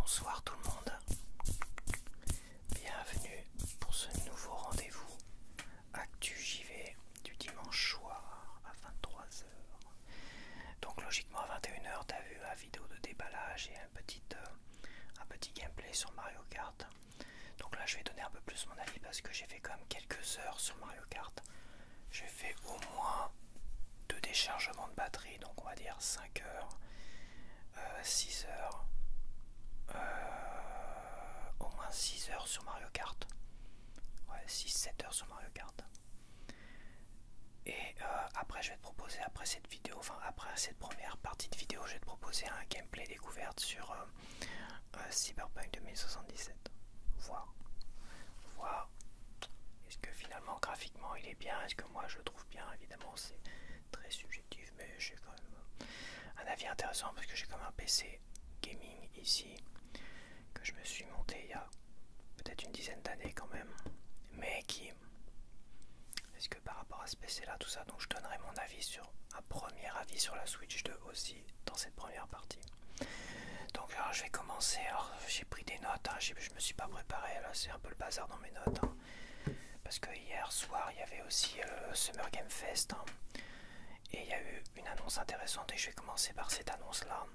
Bonsoir tout le monde, bienvenue pour ce nouveau rendez-vous Actu JV du dimanche soir à 23 h. Donc logiquement à 21 h t'as vu la vidéo de déballage et un petit gameplay sur Mario Kart. Donc là je vais donner un peu plus mon avis parce que j'ai fait quand même quelques heures sur Mario Kart. J'ai fait au moins 2 déchargements de batterie, donc on va dire 5 heures, 6 heures. Au moins 6 heures sur Mario Kart. Ouais, 6-7 heures sur Mario Kart. Et après je vais te proposer, après cette vidéo, enfin après cette première partie de vidéo, je vais te proposer un gameplay découverte sur Cyberpunk 2077. Voir est-ce que finalement graphiquement il est bien, est-ce que moi je le trouve bien. Évidemment c'est très subjectif, mais j'ai quand même un avis intéressant parce que j'ai comme un PC gaming ici que je me suis monté il y a peut-être une dizaine d'années quand même, mais qui est-ce que par rapport à ce PC là, tout ça, donc je donnerai mon avis sur un premier avis sur la Switch 2 aussi dans cette première partie. Donc alors je vais commencer. Alors j'ai pris des notes, hein, je me suis pas préparé, là c'est un peu le bazar dans mes notes, hein, parce que hier soir il y avait aussi Summer Game Fest, hein, et il y a eu une annonce intéressante et je vais commencer par cette annonce là.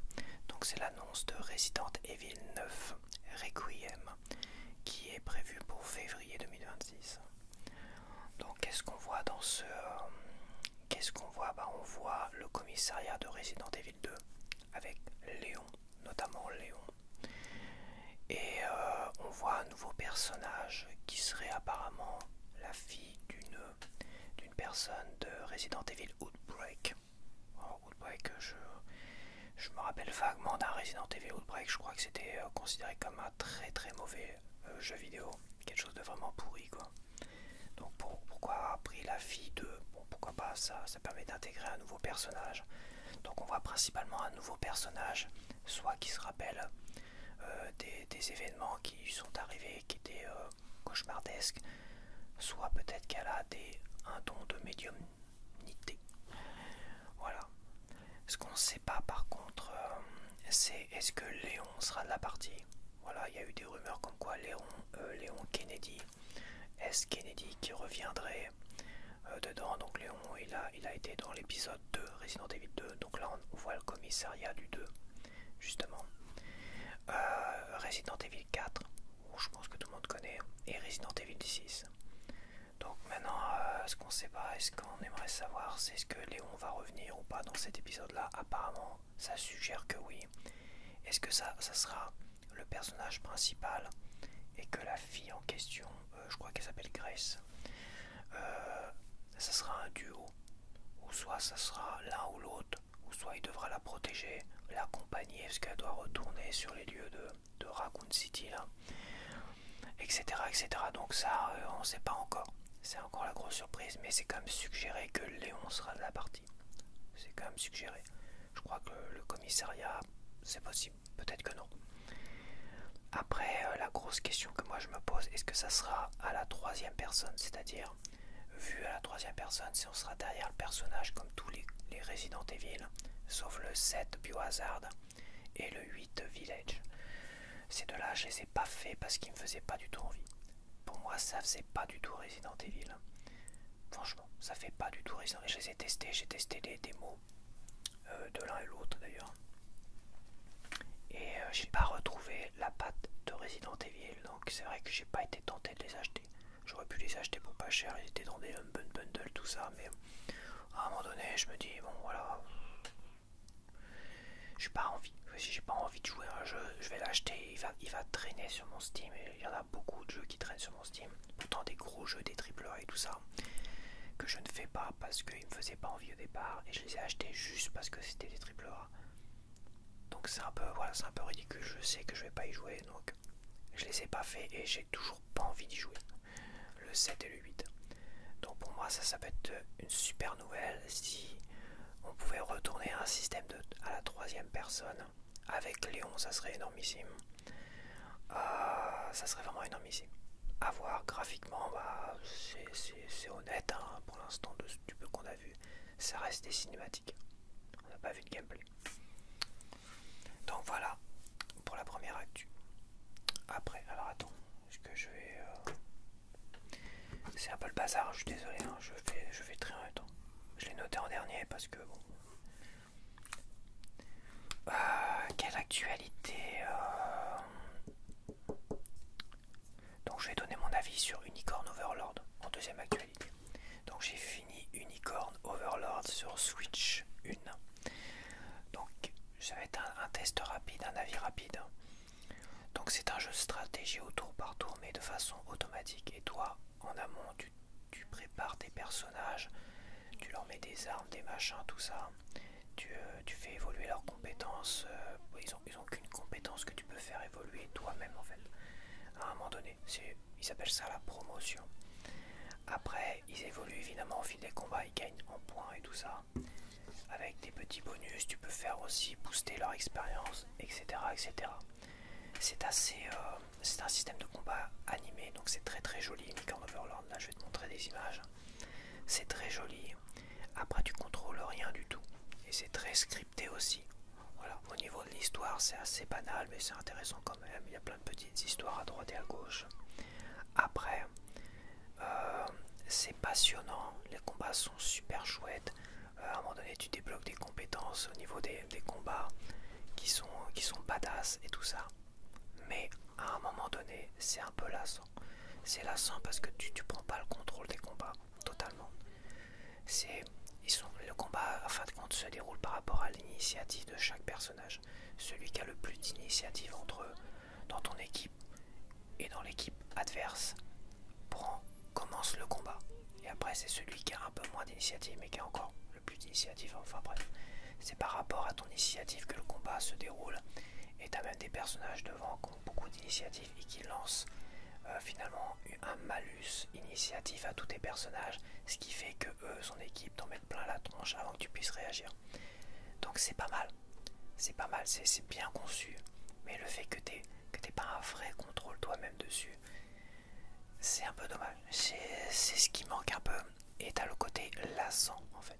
Donc c'est l'annonce de Resident Evil 9 Requiem qui est prévu pour février 2026. Donc qu'est-ce qu'on voit dans ce... qu'est-ce qu'on voit? On voit le commissariat de Resident Evil 2 avec Léon, notamment Léon. Et on voit un nouveau personnage qui serait apparemment la fille d'une personne de Resident Evil Outbreak. Alors, Outbreak, je me rappelle vaguement d'un Resident Evil Outbreak, je crois que c'était considéré comme un très très mauvais jeu vidéo, quelque chose de vraiment pourri quoi. Donc pourquoi avoir pris la fille de... Bon, pourquoi pas, ça permet d'intégrer un nouveau personnage. Donc on voit principalement un nouveau personnage, soit qui se rappelle des événements qui sont arrivés, qui étaient cauchemardesques, soit peut-être qu'elle a un don de médiumnité. Voilà. Ce qu'on ne sait pas par contre, c'est est-ce que Léon sera de la partie. Voilà, il y a eu des rumeurs comme quoi Léon Kennedy, S. Kennedy qui reviendrait dedans. Donc Léon il a été dans l'épisode 2, Resident Evil 2. Donc là on voit le commissariat du 2 justement. Resident Evil 4, je pense que tout le monde connaît, et Resident Evil 6. Donc maintenant ce qu'on sait pas, est-ce qu'on aimerait savoir, c'est est-ce que Léon va revenir ou pas dans cet épisode là. Apparemment ça suggère que oui. Est-ce que ça sera le personnage principal et que la fille en question, je crois qu'elle s'appelle Grace, ça sera un duo, ou soit ça sera l'un ou l'autre, ou soit il devra la protéger, l'accompagner parce qu'elle doit retourner sur les lieux de Raccoon City là, etc., etc. Donc ça on ne sait pas encore, c'est encore la grosse surprise, mais c'est quand même suggéré que Léon sera de la partie. C'est quand même suggéré. Je crois que le commissariat, c'est possible, peut-être que non. Après, la grosse question que moi je me pose, est-ce que ça sera à la troisième personne, c'est-à-dire vu à la troisième personne, si on sera derrière le personnage comme tous les Resident Evil, sauf le 7 Biohazard et le 8 Village. Ces deux-là, je les ai pas fait parce qu'ils me faisaient pas du tout envie. Pour moi, ça faisait pas du tout Resident Evil. Franchement, ça fait pas du tout Resident Evil. Je les ai testés, j'ai testé les démos de l'un et l'autre d'ailleurs. Et j'ai pas retrouvé la patte de Resident Evil, donc c'est vrai que j'ai pas été tenté de les acheter. J'aurais pu les acheter pour pas cher, ils étaient dans des bundle, tout ça, mais à un moment donné, je me dis, bon voilà, j'ai pas envie. Si j'ai pas envie de jouer à un jeu, je vais l'acheter, il va traîner sur mon Steam, et il y en a beaucoup de jeux qui traînent sur mon Steam, pourtant des gros jeux, des AAA et tout ça, que je ne fais pas parce qu'ils me faisaient pas envie au départ, et je les ai achetés juste parce que c'était des AAA. Donc c'est un peu, voilà, c'est un peu ridicule, je sais que je vais pas y jouer, donc je les ai pas fait et j'ai toujours pas envie d'y jouer. Le 7 et le 8. Donc pour moi ça peut être une super nouvelle si on pouvait retourner à un système à la troisième personne. Avec Léon ça serait énormissime. Ça serait vraiment énormissime. À voir graphiquement, c'est honnête, hein, pour l'instant du peu qu'on a vu. Ça reste des cinématiques. On n'a pas vu de gameplay. Donc voilà pour la première actu. je vais... C'est un peu le bazar, je suis désolé, hein, je fais très en même temps. Je l'ai noté en dernier parce que bon... quelle actualité Donc je vais donner mon avis sur Unicorn Overlord en deuxième actualité. Donc j'ai fini Unicorn Overlord sur Switch 1. Donc ça va être un test rapide, un avis rapide. Donc c'est un jeu de stratégie au tour par tour mais de façon automatique. Et toi en amont tu prépares tes personnages, tu leur mets des armes, des machins, tout ça. Tu fais évoluer leurs compétences. Ils ont qu'une compétence que tu peux faire évoluer toi-même en fait. À un moment donné, ils appellent ça la promotion. Après, ils évoluent évidemment au fil des combats, ils gagnent en points et tout ça. Avec des petits bonus, tu peux faire aussi booster leur expérience, etc. etc. C'est c'est un système de combat animé, donc c'est très très joli. Unicorn Overlord, là je vais te montrer des images. C'est très joli. Après, tu contrôles rien du tout. Et c'est très scripté aussi. Voilà, au niveau de l'histoire, c'est assez banal, mais c'est intéressant quand même. Il y a plein de petites histoires à droite et à gauche. Après, c'est passionnant. Les combats sont super chouettes. À un moment donné, tu débloques des compétences au niveau des combats qui sont badass et tout ça. Mais à un moment donné, c'est un peu lassant. C'est lassant parce que tu prends pas le contrôle des combats totalement. Le combat, en fin de compte, se déroule par rapport à l'initiative de chaque personnage. Celui qui a le plus d'initiative entre eux, dans ton équipe et dans l'équipe adverse, commence le combat. Et après, c'est celui qui a un peu moins d'initiative, mais qui a encore le plus d'initiative. Enfin bref, c'est par rapport à ton initiative que le combat se déroule. Et tu as même des personnages devant qui ont beaucoup d'initiative et qui lancent finalement un malus initiative à tous tes personnages, ce qui fait que eux, son équipe, t'en mettent plein la tronche avant que tu puisses réagir. Donc c'est pas mal, c'est bien conçu, mais le fait que t'aies pas un vrai contrôle toi-même dessus, c'est un peu dommage. C'est ce qui manque un peu, et t'as le côté lassant en fait,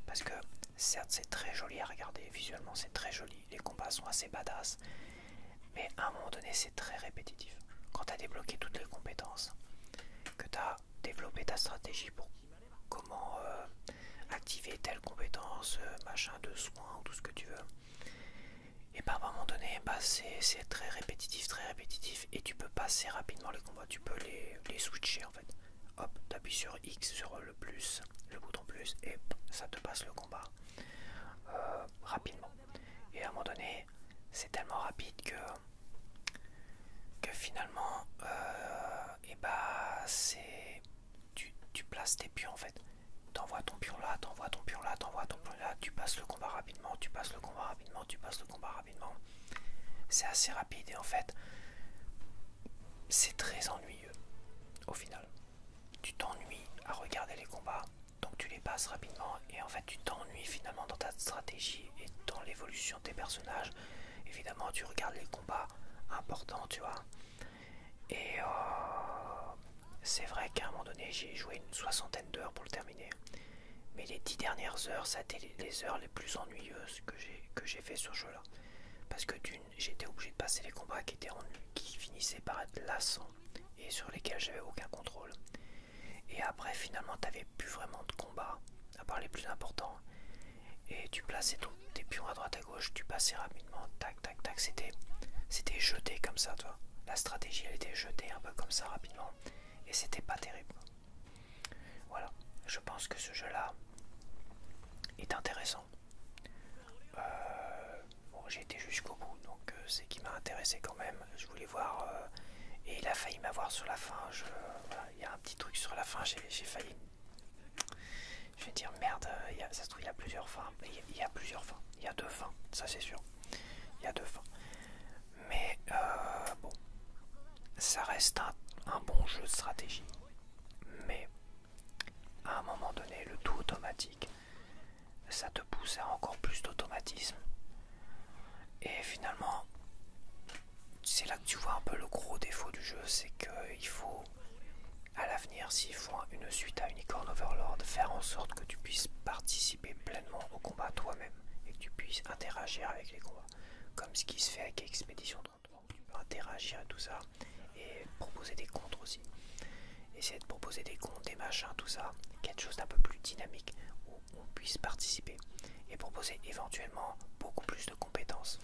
parce que certes c'est très joli à regarder, visuellement c'est très joli, les combats sont assez badass, mais à un moment donné c'est très répétitif. Quand tu as débloqué toutes les compétences, que tu as développé ta stratégie pour comment activer telle compétence, machin de soin ou tout ce que tu veux, et bah, à un moment donné, bah, c'est très répétitif, et tu peux passer rapidement les combats, tu peux les switcher en fait. Hop, tu appuies sur X, sur le plus, le bouton plus, et ça te passe le combat rapidement. Et à un moment donné, c'est tellement rapide que finalement et bah c'est tu places tes pions en fait, t'envoies ton pion là, t'envoies ton pion là, t'envoies ton pion là, tu passes le combat rapidement, tu passes le combat rapidement, tu passes le combat rapidement, c'est assez rapide. Et en fait c'est très ennuyeux au final, tu t'ennuies à regarder les combats, donc tu les passes rapidement, et en fait tu t'ennuies finalement dans ta stratégie et dans l'évolution de tes personnages. Évidemment tu regardes les combats importants, tu vois. Et c'est vrai qu'à un moment donné, j'ai joué une 60aine d'heures pour le terminer. Mais les 10 dernières heures, ça a été les heures les plus ennuyeuses que j'ai fait sur ce jeu-là. Parce que j'étais obligé de passer les combats qui finissaient par être lassants et sur lesquels j'avais aucun contrôle. Et après, finalement, t'avais plus vraiment de combats, à part les plus importants. Et tu plaçais tes pions à droite à gauche, tu passais rapidement, tac, tac, tac. C'était jeté comme ça, toi. La stratégie, elle était jetée un peu comme ça rapidement, et c'était pas terrible. Voilà, je pense que ce jeu-là est intéressant. Bon, j'ai été jusqu'au bout, donc c'est qui m'a intéressé quand même. Je voulais voir, et il a failli m'avoir sur la fin. Voilà, il y a un petit truc sur la fin, j'ai failli. Je vais dire merde, ça se trouve il y a plusieurs fins. Il y a plusieurs fins, il y a 2 fins, ça c'est sûr. Il y a 2 fins. Mais bon, ça reste un bon jeu de stratégie. Mais à un moment donné, le tout automatique, ça te pousse à encore plus d'automatisme. Et finalement, c'est là que tu vois un peu le gros défaut du jeu, c'est qu'il faut, à l'avenir, s'ils font une suite à Unicorn Overlord, faire en sorte que tu puisses participer pleinement au combat toi-même et que tu puisses interagir avec les combats, comme ce qui se fait avec Expédition 33, où tu peux interagir et tout ça, et proposer des contres aussi. Essayer de proposer des contres, des machins, tout ça, quelque chose d'un peu plus dynamique où on puisse participer et proposer éventuellement beaucoup plus de compétences.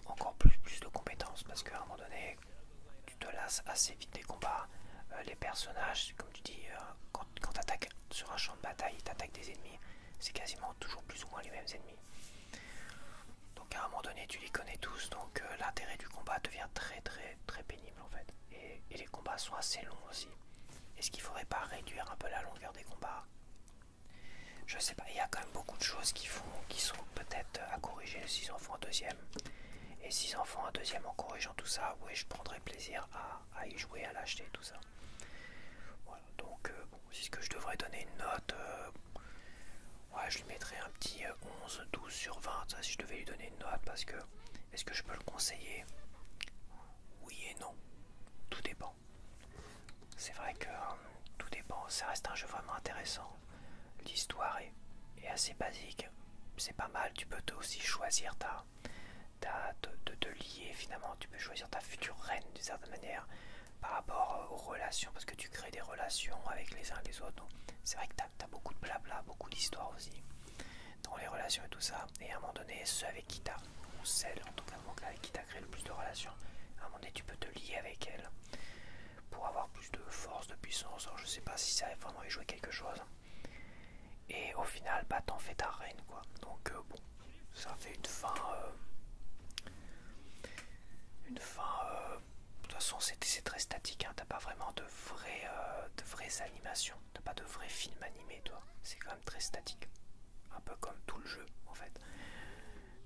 Encore plus de compétences parce qu'à un moment donné, tu te lasses assez vite des combats. Les personnages, comme tu dis, quand tu attaques sur un champ de bataille, tu attaques des ennemis, c'est quasiment toujours plus ou moins les mêmes ennemis. Donc à un moment donné, tu les connais tous, donc l'intérêt du combat devient très pénible en fait. Et les combats sont assez longs aussi. Est-ce qu'il faudrait pas réduire un peu la longueur des combats? Je sais pas, il y a quand même beaucoup de choses qui sont peut-être à corriger s'ils en font un deuxième. Et s'ils en font un deuxième en corrigeant tout ça, oui, je prendrais plaisir à y jouer, à l'acheter, tout ça. Voilà, donc bon, est-ce que je devrais donner une note? Ouais, je lui mettrais un petit 11, 12 sur 20, ça, si je devais lui donner une note, parce que est-ce que je peux le conseiller? Oui et non, tout dépend. C'est vrai que tout dépend, ça reste un jeu vraiment intéressant. L'histoire est assez basique, c'est pas mal, tu peux aussi choisir de te lier finalement, tu peux choisir ta future reine d'une certaine manière par rapport aux relations, parce que tu crées des relations avec les uns et les autres. C'est vrai que tu as beaucoup de blabla, beaucoup d'histoires aussi dans les relations et tout ça, et à un moment donné, ceux avec qui t'as, ou celle en tout cas avec qui t'as créé le plus de relations, à un moment donné tu peux te lier avec elle pour avoir plus de force, de puissance. Alors je sais pas si ça va vraiment y jouer quelque chose, et au final bah t'en fais ta reine quoi. Donc bon, ça fait une fin de toute façon c'est très statique, hein. T'as pas vraiment de vraies animations, t'as pas de vrais films animés toi, c'est quand même très statique, un peu comme tout le jeu en fait.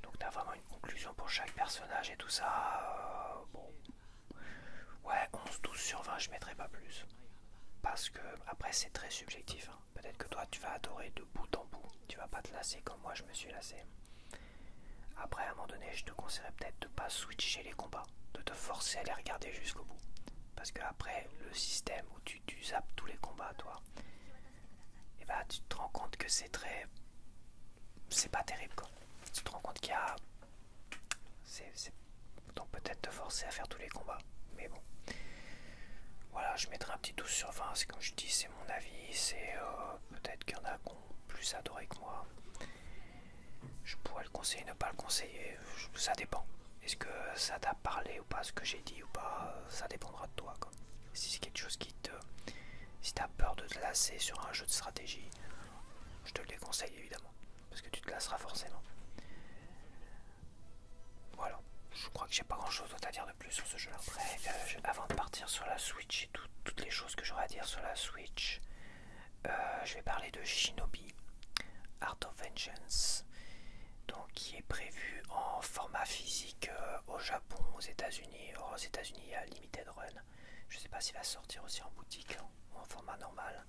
Donc t'as vraiment une conclusion pour chaque personnage et tout ça. Bon, ouais, 11-12 sur 20, je mettrai pas plus, parce que après c'est très subjectif, hein. Peut-être que toi tu vas adorer de bout en bout, tu vas pas te lasser comme moi je me suis lassé. Après, à un moment donné, je te conseillerais peut-être de pas switcher les combats, de te forcer à les regarder jusqu'au bout. Parce que après, le système où tu zappes tous les combats, toi, et bah tu te rends compte que c'est pas terrible quoi. Tu te rends compte qu'il y a... Donc peut-être te forcer à faire tous les combats. Mais bon. Voilà, je mettrai un petit 12 sur 20, c'est comme je dis, c'est mon avis, c'est peut-être qu'il y en a qui ont plus adoré que moi. Je pourrais le conseiller, ne pas le conseiller, ça dépend. Est-ce que ça t'a parlé ou pas, ce que j'ai dit ou pas, ça dépendra de toi quoi. Si c'est quelque chose qui te... Si t'as peur de te lasser sur un jeu de stratégie, je te le déconseille évidemment, parce que tu te lasseras forcément. Voilà, je crois que j'ai pas grand chose d'autre à dire de plus sur ce jeu là. Après, avant de partir sur la Switch et toutes les choses que j'aurais à dire sur la Switch, je vais parler de Shinobi Art of Vengeance, donc qui est prévu en format physique au Japon, aux États-Unis. Aux États-Unis, il y a Limited Run. Je sais pas s'il va sortir aussi en boutique ou en format normal.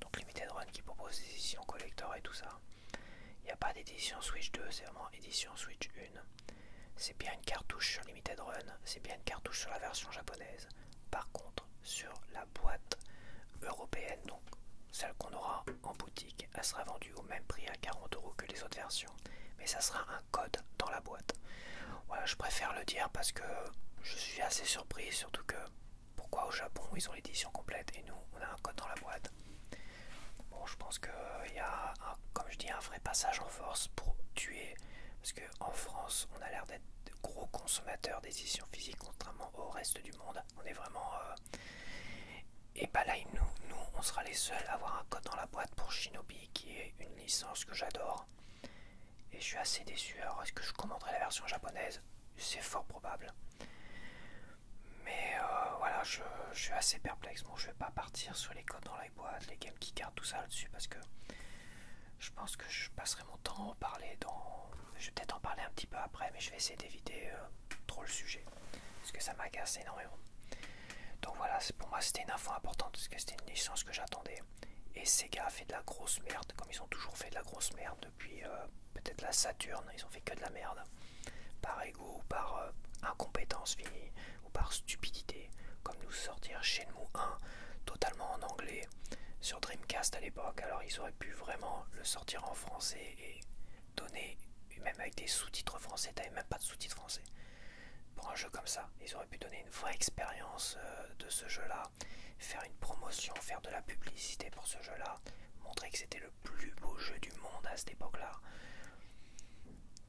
Donc Limited Run qui propose des éditions collector et tout ça. Il n'y a pas d'édition Switch 2, c'est vraiment édition Switch 1. C'est bien une cartouche sur Limited Run, c'est bien une cartouche sur la version japonaise. Par contre, sur la boîte européenne, donc celle qu'on aura en boutique, elle sera vendue au même prix à 40 € que les autres versions. Mais ça sera un code dans la boîte. Voilà, je préfère le dire parce que je suis assez surpris, surtout que pourquoi au Japon ils ont l'édition complète et nous on a un code dans la boîte. Bon, je pense qu'il y a, comme je dis, un vrai passage en force pour tuer, parce qu'en France on a l'air d'être de gros consommateurs d'éditions physiques contrairement au reste du monde. On est vraiment... Et bah là, nous, on sera les seuls à avoir un code dans la boîte pour Shinobi, qui est une licence que j'adore. Et je suis assez déçu. Alors, est-ce que je commanderai la version japonaise? C'est fort probable. Mais voilà, je suis assez perplexe. Bon, je vais pas partir sur les codes dans la boîte, les game keycards, tout ça là-dessus, parce que je pense que je passerai mon temps à en parler dans... Je vais peut-être en parler un petit peu après, mais je vais essayer d'éviter trop le sujet, parce que ça m'agace énormément. Donc voilà, pour moi c'était une info importante parce que c'était une licence que j'attendais. Et Sega a fait de la grosse merde, comme ils ont toujours fait de la grosse merde depuis peut-être la Saturn, ils ont fait que de la merde. Par ego, ou par incompétence finie, ou par stupidité, comme nous sortir Shenmue 1 totalement en anglais sur Dreamcast à l'époque. Alors ils auraient pu vraiment le sortir en français et donner, même avec des sous-titres français, t'avais même pas de sous-titres français. pour un jeu comme ça. Ils auraient pu donner une vraie expérience de ce jeu-là, faire une promotion, faire de la publicité pour ce jeu-là, montrer que c'était le plus beau jeu du monde à cette époque-là.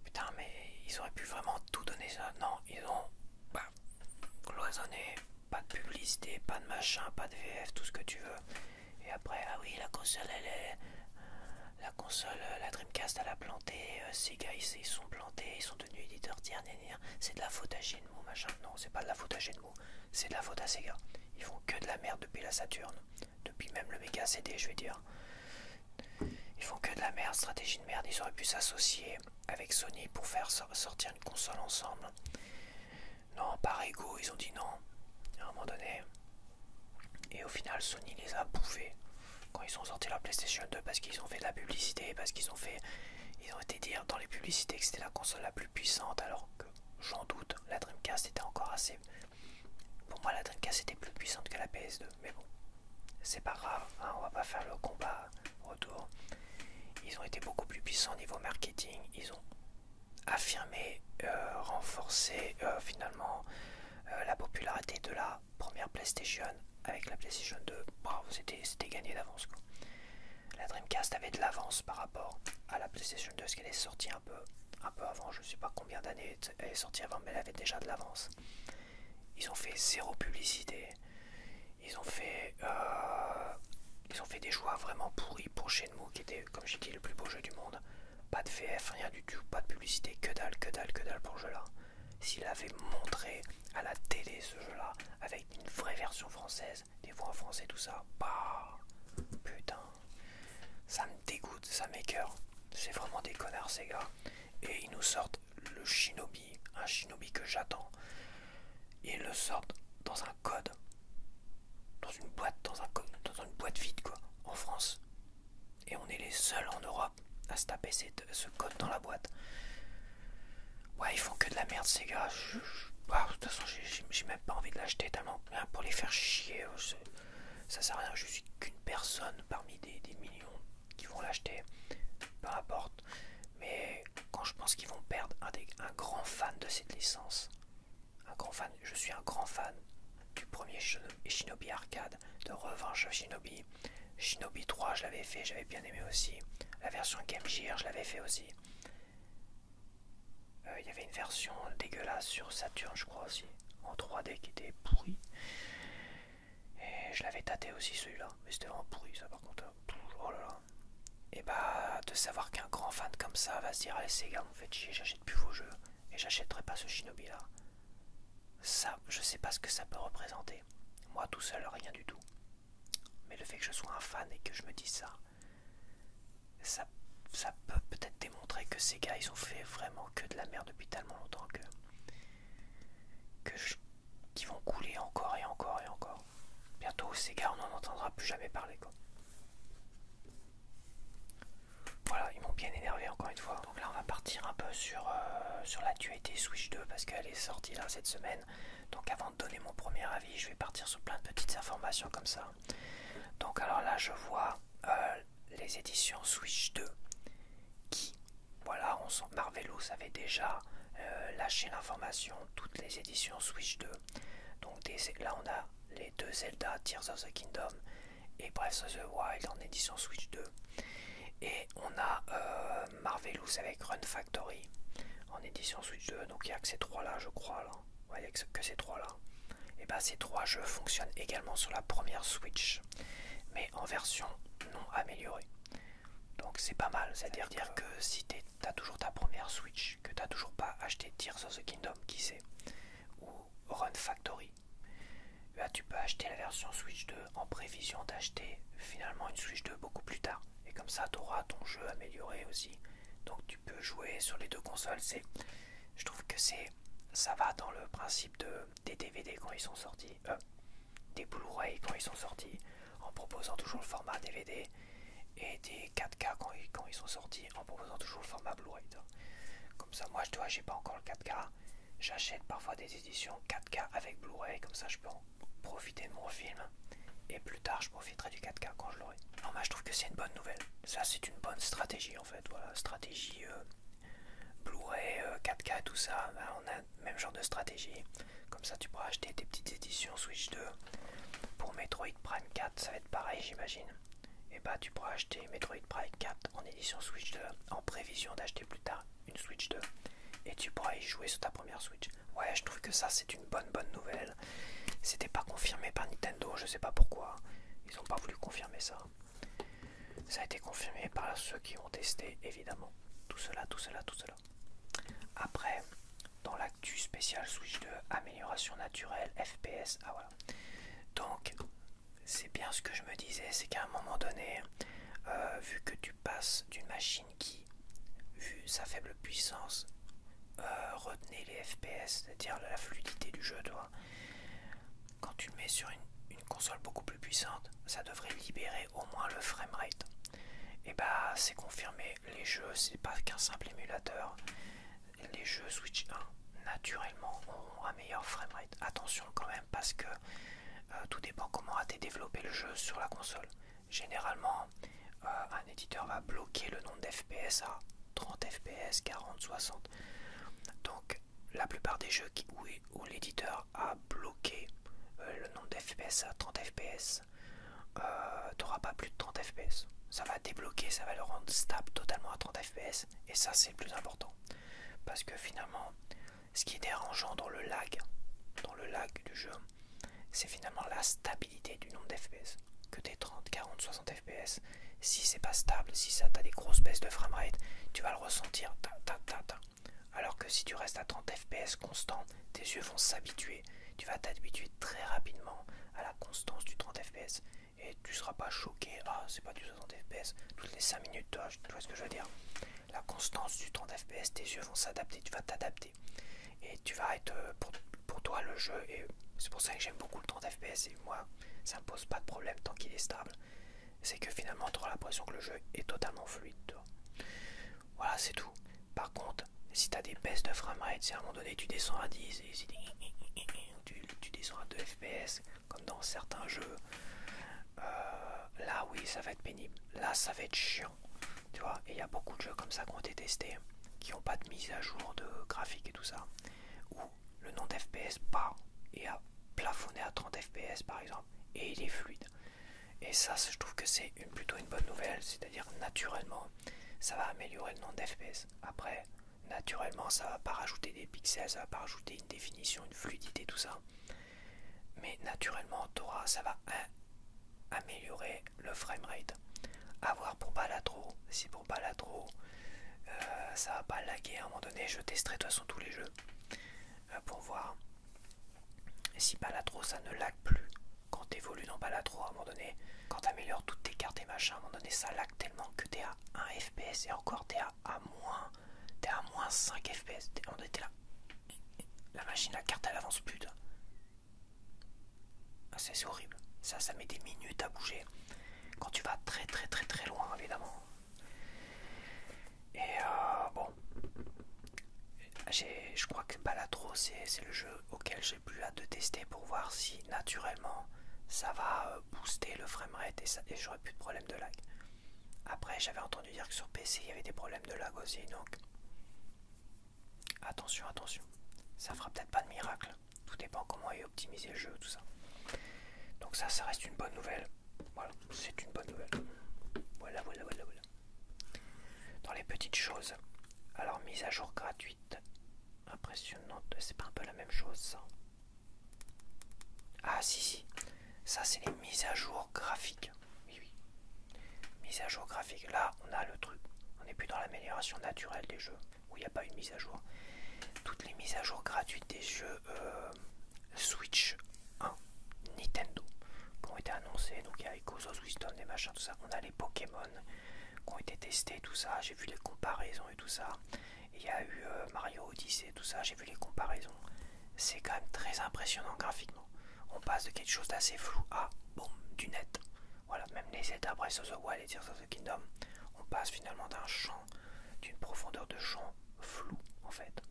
Putain, mais ils auraient pu vraiment tout donner ça. Non, ils ont cloisonné, pas de publicité, pas de machin, pas de VF, tout ce que tu veux. Et après, ah oui, la console, elle est... La console, la Dreamcast, elle a planté, Sega, ils sont plantés, ils sont devenus éditeurs tiers, c'est de la faute à Shenmue, machin. Non, c'est pas de la faute à Shenmue, c'est de la faute à Sega. Ils font que de la merde depuis la Saturn, depuis même le Mega CD, je vais dire. Ils font que de la merde, stratégie de merde. Ils auraient pu s'associer avec Sony pour faire sortir une console ensemble. Non, par ego, ils ont dit non, à un moment donné. Et au final, Sony les a bouffés quand ils ont sorti la PlayStation 2 parce qu'ils ont fait de la publicité, parce qu'ils ont fait... Ils ont été dire dans les publicités que c'était la console la plus puissante, alors que j'en doute, la Dreamcast était encore assez... Pour moi, la Dreamcast était plus puissante que la PS2, mais bon, c'est pas grave, hein, on va pas faire le combat retour. Ils ont été beaucoup plus puissants au niveau marketing, ils ont affirmé, renforcé finalement la popularité de la première PlayStation avec la PlayStation 2. Bravo, c'était gagné d'avance, quoi. La Dreamcast avait de l'avance par rapport à la PlayStation 2 parce qu'elle est sortie un peu avant, je sais pas combien d'années elle est sortie avant, mais elle avait déjà de l'avance. Ils ont fait zéro publicité, ils ont fait des choix vraiment pourris pour Shenmue qui était, comme j'ai dit, le plus beau jeu du monde. Pas de VF, rien du tout, pas de publicité, que dalle pour le jeu là. S'il avait montré à la télé ce jeu là avec une vraie version française, des voix en français, tout ça, bah putain, ça me dégoûte, ça m'écœure. C'est vraiment des connards ces gars. Et ils nous sortent le Shinobi, un Shinobi que j'attends. Ils le sortent dans un code, dans une boîte vide quoi, en France. Et on est les seuls en Europe à se taper ce code dans la boîte. Ouais, ils font que de la merde ces gars. De toute façon, j'ai même pas envie de l'acheter tellement pour les faire chier. Ça sert à rien, je suis qu'une personne parmi des millions qui vont l'acheter. Peu importe. Mais quand je pense qu'ils vont perdre un grand fan de cette licence, un grand fan, je suis un grand fan du premier Shinobi Arcade, de Revanche Shinobi. Shinobi 3, je l'avais fait, j'avais bien aimé aussi. La version Game Gear, je l'avais fait aussi. Il y avait une version dégueulasse sur Saturn, je crois aussi, en 3D qui était pourrie. Et je l'avais tâté aussi celui-là, mais c'était vraiment pourri ça par contre. Oh là là. Et bah, de savoir qu'un grand fan comme ça va se dire allez ces gars, vous me faites chier, j'achète plus vos jeux et j'achèterai pas ce Shinobi là. Ça, je sais pas ce que ça peut représenter. Moi tout seul, rien du tout. Mais le fait que je sois un fan et que je me dise ça peut peut-être démontrer que ces gars ils ont fait vraiment que de la merde depuis tellement longtemps qu'ils vont couler encore et encore et encore. Bientôt ces gars on n'en entendra plus jamais parler quoi. Voilà, ils m'ont bien énervé encore une fois. Donc là on va partir un peu sur l'actualité Switch 2 parce qu'elle est sortie là cette semaine. Donc avant de donner mon premier avis, je vais partir sur plein de petites informations comme ça. Donc alors là je vois les éditions Switch 2 qui, voilà, Marvelous avait déjà lâché l'information, toutes les éditions Switch 2. Donc là on a les deux Zelda, Tears of the Kingdom et Breath of the Wild en édition Switch 2. Et on a Marvelous avec Run Factory en édition Switch 2. Donc il n'y a que ces trois là je crois là. Ouais, il n'y a que ces trois là. Et bah ces trois jeux fonctionnent également sur la première Switch, mais en version non améliorée. Donc c'est pas mal, c'est-à-dire que si t'as toujours ta première Switch, que t'as toujours pas acheté Tears of the Kingdom, qui sait, ou Run Factory, bah, tu peux acheter la version Switch 2 en prévision d'acheter finalement une Switch 2 beaucoup plus tard. Et comme ça tu auras ton jeu amélioré aussi. Donc tu peux jouer sur les deux consoles. Je trouve que ça va dans le principe des DVD quand ils sont sortis, des Blu-ray quand ils sont sortis, en proposant toujours le format DVD, et des 4K quand ils sont sortis, en proposant toujours le format Blu-ray. Comme ça, moi j'ai pas encore le 4K, j'achète parfois des éditions 4K avec Blu-ray, comme ça je peux en profiter de mon film, et plus tard je profiterai du 4K quand je l'aurai. Non, moi je trouve que c'est une bonne nouvelle, ça c'est une bonne stratégie en fait, voilà, stratégie Blu-ray, 4K, tout ça, ben, même genre de stratégie. Comme ça tu pourras acheter tes petites éditions Switch 2. Pour Metroid Prime 4 ça va être pareil j'imagine. Et bah tu pourras acheter Metroid Prime 4 en édition Switch 2 en prévision d'acheter plus tard une Switch 2. Et tu pourras y jouer sur ta première Switch. Ouais, je trouve que ça c'est une bonne nouvelle. C'était pas confirmé par Nintendo, je sais pas pourquoi. Ils ont pas voulu confirmer ça. Ça a été confirmé par ceux qui ont testé évidemment. Tout cela. Après, dans l'actu spécial Switch 2, amélioration naturelle, FPS, ah voilà. Donc, c'est bien ce que je me disais, c'est qu'à un moment donné, vu que tu passes d'une machine qui, vu sa faible puissance, retenait les FPS, c'est-à-dire la fluidité du jeu, toi, quand tu le mets sur une console beaucoup plus puissante, ça devrait libérer au moins le framerate. Et bah c'est confirmé, les jeux c'est pas qu'un simple émulateur, les jeux Switch 1 naturellement ont un meilleur framerate. Attention quand même parce que tout dépend comment a été développé le jeu sur la console. Généralement un éditeur va bloquer le nombre d'FPS à 30 FPS, 40, 60. Donc la plupart des jeux où l'éditeur a bloqué le nombre d'FPS à 30 FPS, t'auras pas plus de 30 FPS. Ça va débloquer, ça va le rendre stable totalement à 30 FPS. Et ça c'est le plus important. Parce que finalement, ce qui est dérangeant dans le lag du jeu, c'est finalement la stabilité du nombre d'FPS. Que t'es 30, 40, 60 FPS, si c'est pas stable, si ça t'as des grosses baisses de framerate, tu vas le ressentir. Alors que si tu restes à 30 FPS constant, tes yeux vont s'habituer. Tu vas t'habituer très rapidement à la constance du 30 FPS. Et tu seras pas choqué, ah c'est pas du 60 FPS, toutes les 5 minutes, tu vois ce que je veux dire. La constance du 30 FPS, tes yeux vont s'adapter, tu vas t'adapter. Et tu vas être, pour toi le jeu, et c'est pour ça que j'aime beaucoup le 30 FPS, et moi ça me pose pas de problème tant qu'il est stable. C'est que finalement tu auras l'impression que le jeu est totalement fluide. Voilà, c'est tout. Par contre, si tu as des baisses de framerate, si à un moment donné tu descends à 10 et si tu descends à 2 FPS, comme dans certains jeux, là oui ça va être pénible, là ça va être chiant, tu vois. Et il y a beaucoup de jeux comme ça qui ont été testés, qui n'ont pas de mise à jour de graphique et tout ça, où le nombre d'FPS part et a plafonné à 30 FPS par exemple, et il est fluide. Et ça je trouve que c'est plutôt une bonne nouvelle, c'est-à-dire naturellement ça va améliorer le nombre d'FPS. Après naturellement ça va pas rajouter des pixels, ça va pas rajouter une définition, une fluidité, tout ça, mais naturellement ça va améliorer le framerate. À voir pour Balatro. Si pour Balatro ça va pas laguer à un moment donné, je testerai de toute façon tous les jeux pour voir. Et si Balatro ça ne lag plus, quand tu évolues dans Balatro à un moment donné, quand tu améliores toutes tes cartes et machin, à un moment donné ça lag tellement que tu es à 1 FPS et encore t'es à moins 5 FPS. À un moment donné t'es là, la machine, la carte elle avance plus. C'est horrible. Ça met des minutes à bouger. Quand tu vas très loin évidemment. Et bon, je crois que Balatro c'est le jeu auquel j'ai plus hâte de tester pour voir si naturellement ça va booster le framerate et j'aurai plus de problème de lag. Après j'avais entendu dire que sur PC il y avait des problèmes de lag aussi, donc attention, ça fera peut-être pas de miracle, tout dépend comment est optimisé le jeu, tout ça. Donc ça reste une bonne nouvelle. Voilà, c'est une bonne nouvelle. Voilà. Dans les petites choses, alors mise à jour gratuite, impressionnante, c'est pas un peu la même chose ça? Ah si, ça c'est les mises à jour graphiques. Oui. Mise à jour graphique, là on a le truc, on n'est plus dans l'amélioration naturelle des jeux, où il n'y a pas une mise à jour. Toutes les mises à jour gratuites des jeux Switch 1, Nintendo, qui ont été annoncés, donc il y a Echoes of Wisdom, des machins, tout ça, on a les Pokémon qui ont été testés, tout ça, j'ai vu les comparaisons et tout ça, il y a eu Mario Odyssey, tout ça, j'ai vu les comparaisons, c'est quand même très impressionnant graphiquement, on passe de quelque chose d'assez flou à, boum, du net, voilà, même les Zelda Breath of the Wild et Tears of the Kingdom, on passe finalement d'un champ, d'une profondeur de champ flou en fait,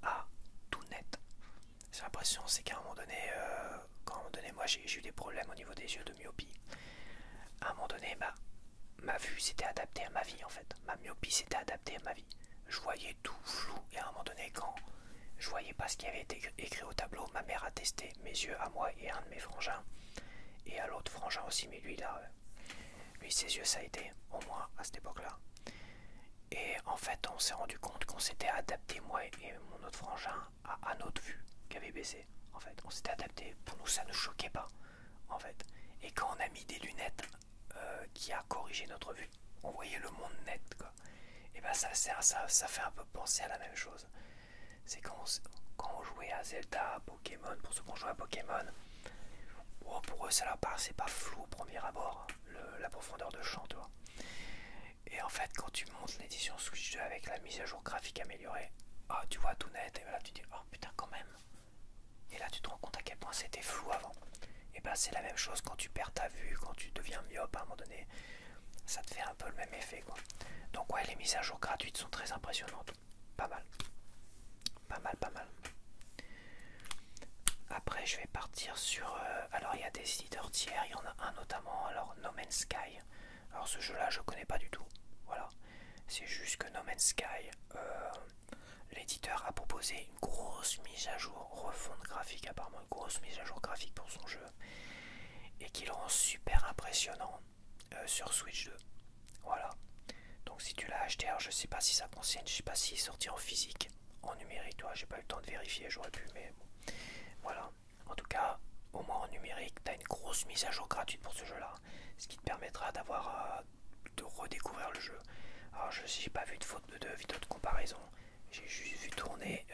à tout net. C'est l'impression, c'est qu'à un moment donné, moi j'ai eu des problèmes au niveau des yeux de myopie. À un moment donné, ma vue s'était adaptée à ma vie en fait. Ma myopie s'était adaptée à ma vie. Je voyais tout flou et à un moment donné, quand je je voyais pas ce qui avait été écrit au tableau. Ma mère a testé, mes yeux à moi et un de mes frangins. Et à l'autre frangin aussi, mais lui là, lui ses yeux ça a été, au moins à cette époque-là. Et en fait on s'est rendu compte qu'on s'était adapté, moi et mon autre frangin, à notre vue qui avait baissé. En fait, on s'était adapté, pour nous ça ne choquait pas. En fait. Et quand on a mis des lunettes qui a corrigé notre vue, on voyait le monde net quoi. Et ben ça fait un peu penser à la même chose. C'est quand on jouait à Zelda, à Pokémon, pour ceux qui ont joué à Pokémon, bon, pour eux ça leur paraissait pas flou au premier abord, la profondeur de champ, tu vois. Et en fait quand tu montes l'édition Switch 2 avec la mise à jour graphique améliorée, oh, tu vois tout net, et là tu dis oh putain quand même. Et là tu te rends compte à quel point c'était flou avant. Et ben c'est la même chose quand tu perds ta vue, quand tu deviens myope à un moment donné, ça te fait un peu le même effet quoi. Donc ouais, les mises à jour gratuites sont très impressionnantes, pas mal, pas mal, pas mal. Après je vais partir sur, alors il y a des éditeurs tiers, il y en a un notamment, alors No Man's Sky. Alors ce jeu là je connais pas du tout, voilà, c'est juste que No Man's Sky, l'éditeur a proposé une grosse mise à jour, refonte graphique apparemment, une grosse mise à jour graphique pour son jeu, et qui le rend super impressionnant sur Switch 2. Voilà. Donc si tu l'as acheté, alors je sais pas si ça concerne, je sais pas s'il est sorti en physique, en numérique, toi, j'ai pas eu le temps de vérifier, j'aurais pu, mais bon. Voilà. En tout cas, au moins en numérique, tu as une grosse mise à jour gratuite pour ce jeu-là, ce qui te permettra d'avoir de redécouvrir le jeu. Alors je n'ai pas vu de vidéo de comparaison, j'ai juste vu tourner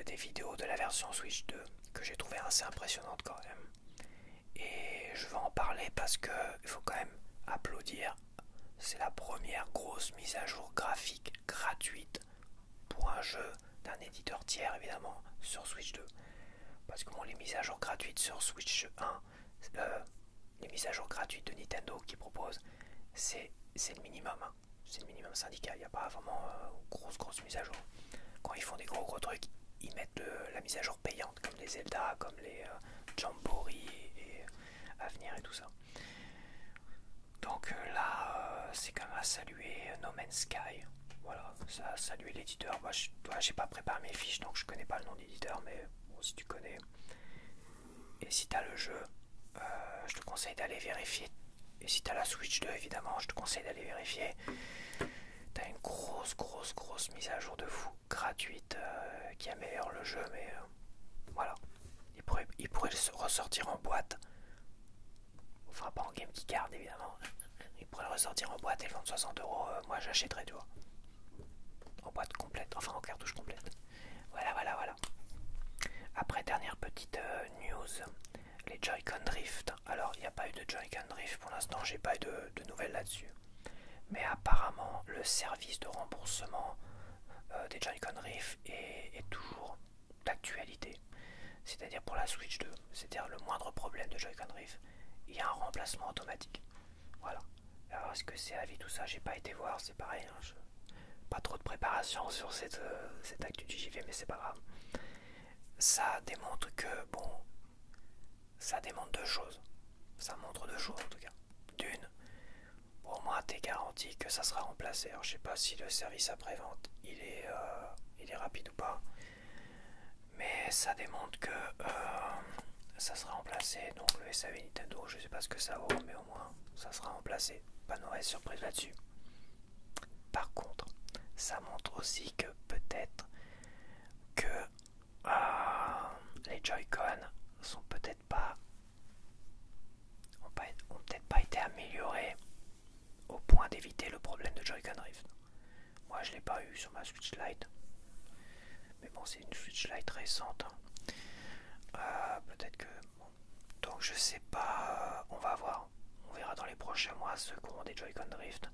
des vidéos de la version Switch 2 que j'ai trouvé assez impressionnante quand même. Et je vais en parler parce que il faut quand même applaudir. C'est la première grosse mise à jour graphique gratuite pour un jeu d'un éditeur tiers évidemment sur Switch 2. Parce que bon, les mises à jour gratuites sur Switch 1, les mises à jour gratuites de Nintendo qui proposent, c'est le minimum. Hein. C'est le minimum syndical. Il n'y a pas vraiment grosse mise à jour. Quand ils font des gros trucs, ils mettent la mise à jour payante comme les Zelda, comme les Jamboree et Avenir et tout ça. Donc là, c'est quand même à saluer No Man's Sky. Voilà, ça a salué l'éditeur. Moi, j'ai pas préparé mes fiches, donc je connais pas le nom d'éditeur, mais bon, si tu connais. Et si t'as le jeu, je te conseille d'aller vérifier. Et si t'as la Switch 2, évidemment, je te conseille d'aller vérifier. T'as une grosse mise à jour de fou, gratuite, qui améliore le jeu, mais voilà. Il pourrait se ressortir en boîte. Enfin, pas en Game Geek Card, évidemment. Il pourrait le ressortir en boîte et le vendre 60 €. Moi, j'achèterais, tu vois. En boîte complète, enfin en cartouche complète. Voilà. Après, dernière petite news, les Joy-Con Drift. Alors, il n'y a pas eu de Joy-Con Drift pour l'instant, j'ai pas eu de nouvelles là-dessus. Mais apparemment, le service de remboursement des Joy-Con Drift est toujours d'actualité. C'est-à-dire pour la Switch 2, c'est-à-dire le moindre problème de Joy-Con Drift, il y a un remplacement automatique. Voilà. Alors, est-ce que c'est à vie tout ça? J'ai pas été voir, c'est pareil. Hein, pas trop de préparation sur cette actu du JV, mais c'est pas grave. Ça démontre que, bon, ça démontre deux choses. Ça montre deux choses en tout cas. D'une, au moins t'es garanti que ça sera remplacé. Alors je sais pas si le service après-vente il est rapide ou pas. Mais ça démontre que ça sera remplacé. Donc le SAV Nintendo, je sais pas ce que ça vaut, mais au moins ça sera remplacé. Pas de mauvaise surprise là-dessus. Par contre, ça montre aussi que peut-être que les Joy-Con sont peut-être pas ont peut-être pas été améliorés au point d'éviter le problème de Joy-Con Drift. Moi je l'ai pas eu sur ma Switch Lite, mais bon c'est une Switch Lite récente. Peut-être que bon. Donc je sais pas, on va voir, on verra dans les prochains mois ceux qui auront des Joy-Con Drift.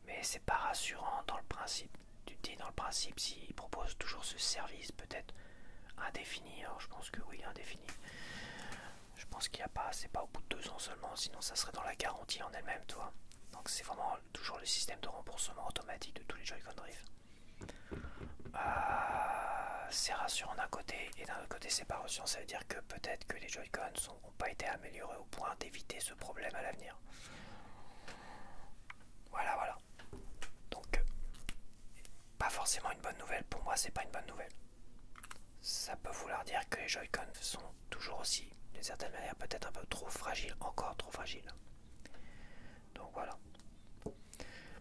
Mais c'est pas rassurant dans le principe. Tu te dis dans le principe s'ils proposent toujours ce service peut-être indéfini, alors je pense que oui, indéfini. Je pense qu'il n'y a pas, c'est pas au bout de 2 ans seulement, sinon ça serait dans la garantie en elle-même, toi. Donc c'est vraiment toujours le système de remboursement automatique de tous les Joy-Con Drift. C'est rassurant d'un côté, et d'un autre côté c'est pas rassurant, ça veut dire que peut-être que les Joy-Con n'ont pas été améliorés au point d'éviter ce problème à l'avenir. Voilà. Donc, pas forcément une bonne nouvelle. Pour moi, c'est pas une bonne nouvelle. Ça peut vouloir dire que les Joy-Con sont toujours aussi, d'une certaine manière, peut-être un peu trop fragiles, encore trop fragiles. Donc voilà.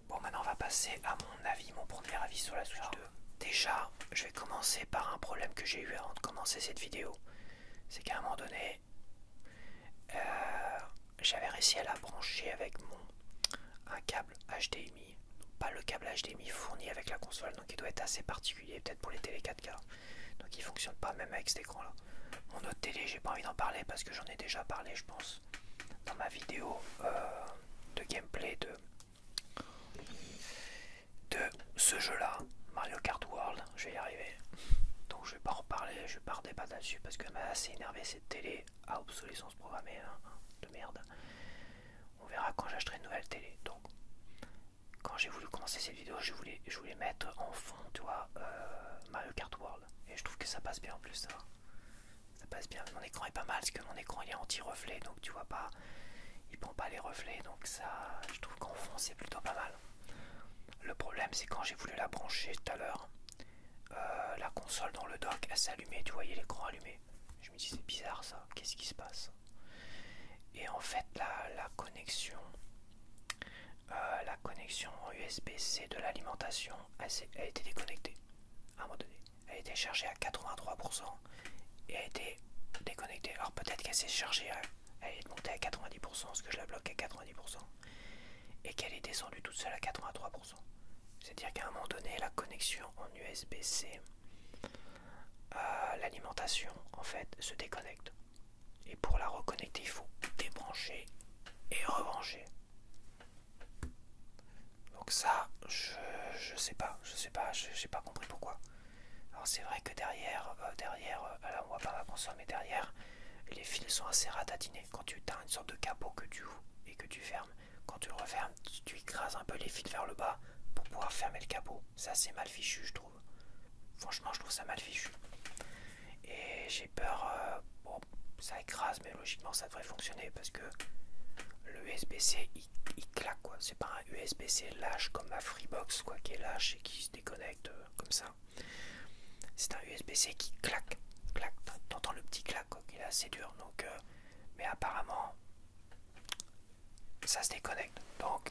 Bon, maintenant on va passer à mon avis, mon premier avis sur la Switch 2. Déjà, je vais commencer par un problème que j'ai eu avant de commencer cette vidéo. C'est qu'à un moment donné, j'avais réussi à la brancher avec un câble HDMI. Pas le câble HDMI fourni avec la console, donc il doit être assez particulier, peut-être pour les télé 4K. Donc il fonctionne pas même avec cet écran là. Mon autre télé, j'ai pas envie d'en parler parce que j'en ai déjà parlé, je pense, dans ma vidéo de gameplay de ce jeu là, Mario Kart World. Je vais y arriver. Donc je vais pas en reparler, je vais pas redébattre là-dessus parce que m'a assez énervé cette télé à obsolescence programmée de merde. On verra quand j'achèterai une nouvelle télé. Donc quand j'ai voulu commencer cette vidéo, je voulais mettre en fond, tu vois, Mario Kart World. Et je trouve que ça passe bien en plus, ça passe bien. Mon écran est pas mal parce que mon écran il est anti-reflet, donc tu vois pas, il prend pas les reflets, donc ça, je trouve qu'en fond c'est plutôt pas mal. Le problème c'est quand j'ai voulu la brancher tout à l'heure, la console dans le dock elle s'allumait, tu voyais l'écran allumé. Je me dis c'est bizarre ça, qu'est-ce qui se passe? Et en fait la connexion USB-C de l'alimentation a été déconnectée à un moment donné. Elle a été chargée à 83% et a été déconnectée. Alors peut-être qu'elle s'est chargée, elle est montée à 90% parce que je la bloque à 90% et qu'elle est descendue toute seule à 83%. C'est-à-dire qu'à un moment donné, la connexion en USB-C, l'alimentation en fait se déconnecte. Et pour la reconnecter, il faut débrancher et rebrancher. Donc ça, je sais pas, j'ai pas compris pourquoi. Alors c'est vrai que derrière, là on voit pas ma console, mais derrière, les fils sont assez ratatinés. Quand tu as une sorte de capot que tu ouvres et que tu fermes, quand tu le refermes, tu écrases un peu les fils vers le bas pour pouvoir fermer le capot. C'est assez mal fichu, je trouve. Franchement, je trouve ça mal fichu. Et j'ai peur, bon, ça écrase, mais logiquement ça devrait fonctionner parce que le USB-C il claque quoi. C'est pas un USB-C lâche comme ma Freebox quoi, qui est lâche et qui se déconnecte comme ça. C'est un USB-C qui claque, claque. T'entends le petit clac quoi, qui est assez dur. Donc, mais apparemment ça se déconnecte. Donc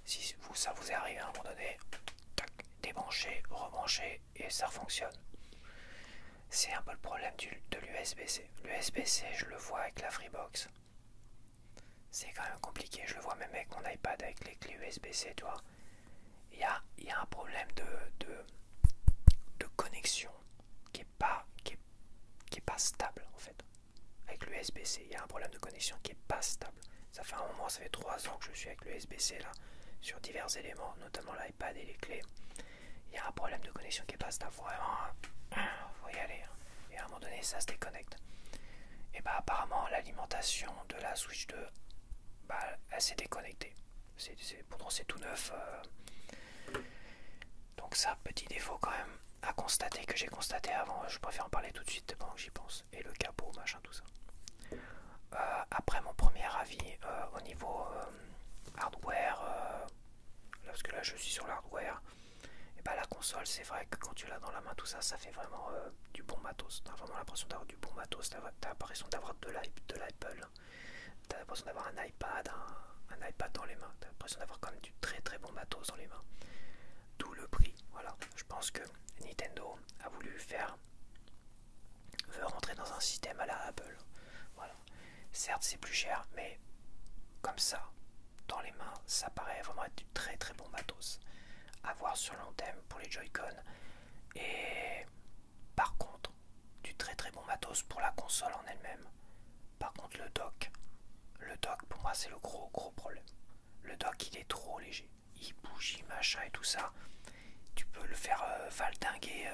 si ça vous est arrivé à un moment donné, tac, débrancher, rebrancher et ça fonctionne. C'est un peu le problème de l'USB-C. L'USB-C, je le vois avec la Freebox. C'est quand même compliqué. Je le vois même avec mon iPad avec les clés USB-C, tu vois. Il y a un problème de connexion qui est pas stable en fait. Avec l'USB-C, il y a un problème de connexion qui est pas stable. Ça fait un moment, ça fait 3 ans que je suis avec l'USB-C là, sur divers éléments, notamment l'iPad et les clés. Il y a un problème de connexion qui est pas stable. Vraiment, faut y aller. Et à un moment donné, ça se déconnecte. Et bah apparemment, l'alimentation de la Switch 2, bah, elle s'est déconnectée. Pourtant c'est tout neuf. Donc ça, petit défaut quand même à constater, que j'ai constaté avant. Je préfère en parler tout de suite pendant que j'y pense. Et le capot, machin, tout ça. Après mon premier avis au niveau hardware, parce que là je suis sur l'hardware, et bah la console, c'est vrai que quand tu l'as dans la main, tout ça, ça fait vraiment du bon matos. T'as vraiment l'impression d'avoir du bon matos. T'as l'impression d'avoir de l'Apple. T'as l'impression d'avoir un iPad, un iPad dans les mains. T'as l'impression d'avoir quand même du très très bon matos dans les mains. D'où le prix. Voilà. Je pense que Nintendo a voulu veut rentrer dans un système à la Apple. Voilà. Certes, c'est plus cher, mais comme ça, dans les mains, ça paraît vraiment être du très très bon matos. À voir sur long terme pour les Joy-Con. Et par contre, du très très bon matos pour la console en elle-même. Par contre, le dock pour moi c'est le gros problème. Le dock il est trop léger. Il bouge, machin et tout ça. Tu peux le faire valdinguer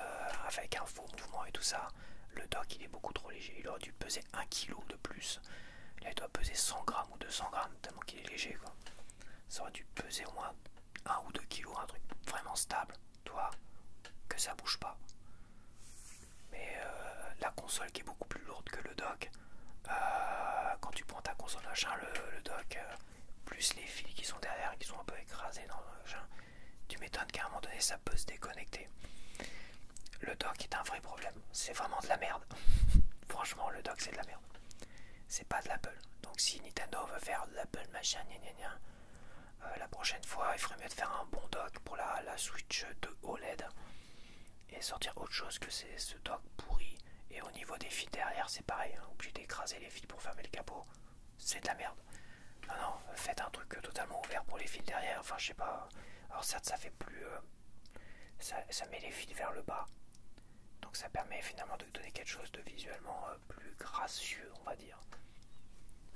avec un faux mouvement et tout ça. Le dock il est beaucoup trop léger. Il aurait dû peser 1 kg de plus. Là il doit peser 100 grammes ou 200 grammes tellement qu'il est léger quoi. Ça aurait dû peser au moins 1 ou 2 kg, un truc vraiment stable. Toi, que ça bouge pas. Mais la console qui est beaucoup plus lourde que le dock, quand tu prends ta console machin, le dock, plus les fils qui sont derrière, qui sont un peu écrasés dans le machin, tu mets m'étonne qu'à un moment donné ça peut se déconnecter. Le dock est un vrai problème, c'est vraiment de la merde. Franchement, le dock c'est de la merde. C'est pas de l'Apple. Donc si Nintendo veut faire de l'Apple machin, la prochaine fois il ferait mieux de faire un bon dock pour la Switch 2 OLED et sortir autre chose que ce dock pourri. Et au niveau des fils derrière, c'est pareil, hein, obligé d'écraser les fils pour fermer le capot. C'est de la merde. Non, non, faites un truc totalement ouvert pour les fils derrière. Enfin, je sais pas. Alors, certes, ça fait plus. Ça met les fils vers le bas. Donc, ça permet finalement de donner quelque chose de visuellement plus gracieux, on va dire.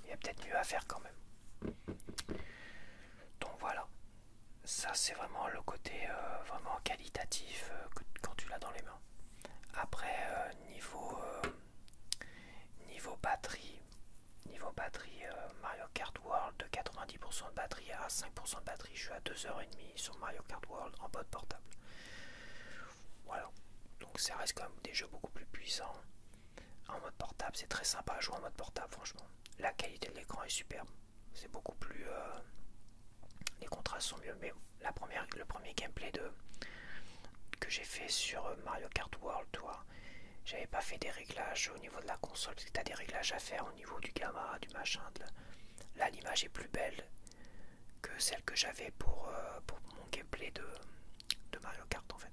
Il y a peut-être mieux à faire quand même. Donc, voilà. Ça, c'est vraiment le côté vraiment qualitatif quand tu l'as dans les mains. Après, niveau batterie, Mario Kart World de 90% de batterie à 5% de batterie, je suis à 2h30 sur Mario Kart World en mode portable. Voilà, donc ça reste quand même des jeux beaucoup plus puissants. En mode portable, c'est très sympa à jouer en mode portable, franchement. La qualité de l'écran est superbe, c'est beaucoup plus... les contrastes sont mieux, mais le premier gameplay que j'ai fait sur Mario Kart World, toi, j'avais pas fait des réglages au niveau de la console, parce que t'as des réglages à faire au niveau du gamma, du machin. Là, l'image est plus belle que celle que j'avais pour mon gameplay de Mario Kart en fait.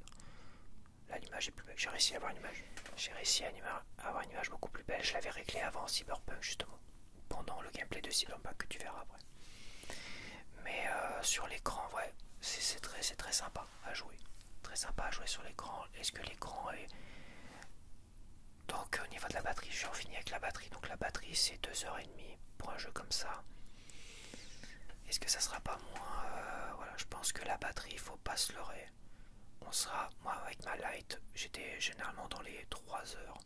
Là, l'image est plus belle. J'ai réussi à avoir une image. J'ai réussi à avoir une image beaucoup plus belle. Je l'avais réglé avant Cyberpunk justement, pendant le gameplay de Cyberpunk que tu verras après. Mais sur l'écran, ouais, c'est très sympa à jouer. Très sympa à jouer sur l'écran. Est-ce que l'écran est... Donc au niveau de la batterie, je suis en fini avec la batterie. Donc la batterie c'est 2h30 pour un jeu comme ça. Est-ce que ça sera pas moins... voilà, je pense que la batterie, il faut pas se leurrer. On sera... Moi avec ma Lite, j'étais généralement dans les 3 heures.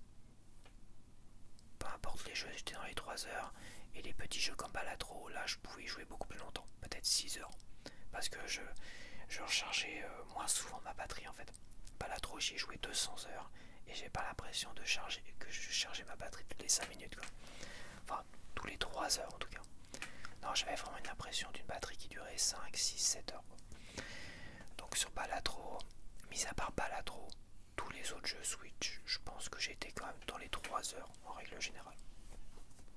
Peu importe les jeux, j'étais dans les 3 heures. Et les petits jeux comme Balatro, là je pouvais y jouer beaucoup plus longtemps. Peut-être 6 heures. Parce que je rechargeais moins souvent ma batterie en fait. Balatro, j'y ai joué 200 heures. Et j'ai pas l'impression que je chargeais ma batterie toutes les 5 minutes quoi. Enfin, tous les 3 heures en tout cas. Non, j'avais vraiment une impression d'une batterie qui durait 5, 6, 7 heures quoi. Donc sur Balatro, mis à part Balatro, tous les autres jeux Switch, je pense que j'étais quand même dans les 3 heures en règle générale.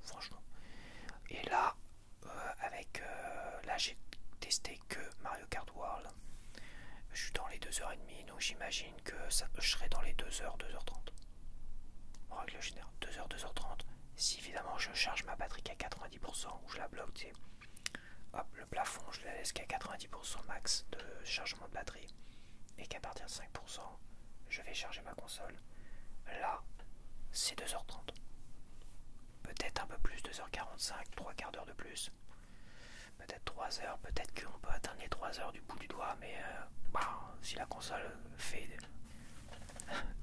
Franchement. Et là, là j'ai testé que Mario Kart World. Je suis dans les 2h30, donc j'imagine que je serai dans les 2h, 2h30. En règle générale, 2h, 2h30. Si évidemment je charge ma batterie qu'à 90%, ou je la bloque, tu sais, hop, le plafond, je la laisse qu'à 90% max de chargement de batterie, et qu'à partir de 5%, je vais charger ma console. Là, c'est 2h30. Peut-être un peu plus, 2h45, 3 quarts d'heure de plus. Peut-être 3 heures, peut-être qu'on peut atteindre les 3 heures du bout du doigt, mais si la console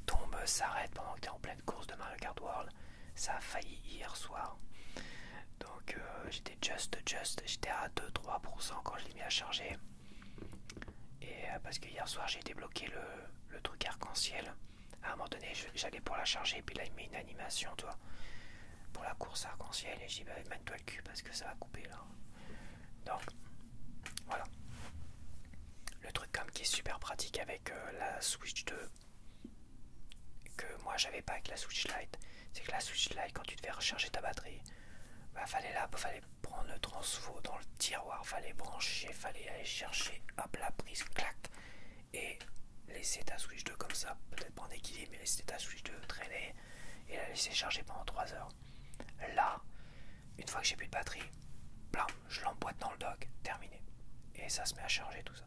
tombe, s'arrête pendant que tu es en pleine course de Mario Kart World, ça a failli hier soir. Donc j'étais j'étais à 2-3% quand je l'ai mis à charger. Et parce que hier soir j'ai débloqué le truc arc-en-ciel. À un moment donné, j'allais pour la charger, et puis là il met une animation, toi, pour la course arc-en-ciel, et je dis bah mène-toi le cul parce que ça va couper là. Donc voilà. Le truc comme qui est super pratique avec la Switch 2, que moi j'avais pas avec la Switch Lite, c'est que la Switch Lite, quand tu devais recharger ta batterie, fallait prendre le transfo dans le tiroir, fallait brancher, fallait aller chercher, hop, la prise, clac, et laisser ta Switch 2 comme ça, peut-être pas en équilibre, mais laisser ta Switch 2 traîner et la laisser charger pendant 3 heures. Là, une fois que j'ai plus de batterie, blam, je l'emboîte dans le dock, terminé. Et ça se met à charger tout ça.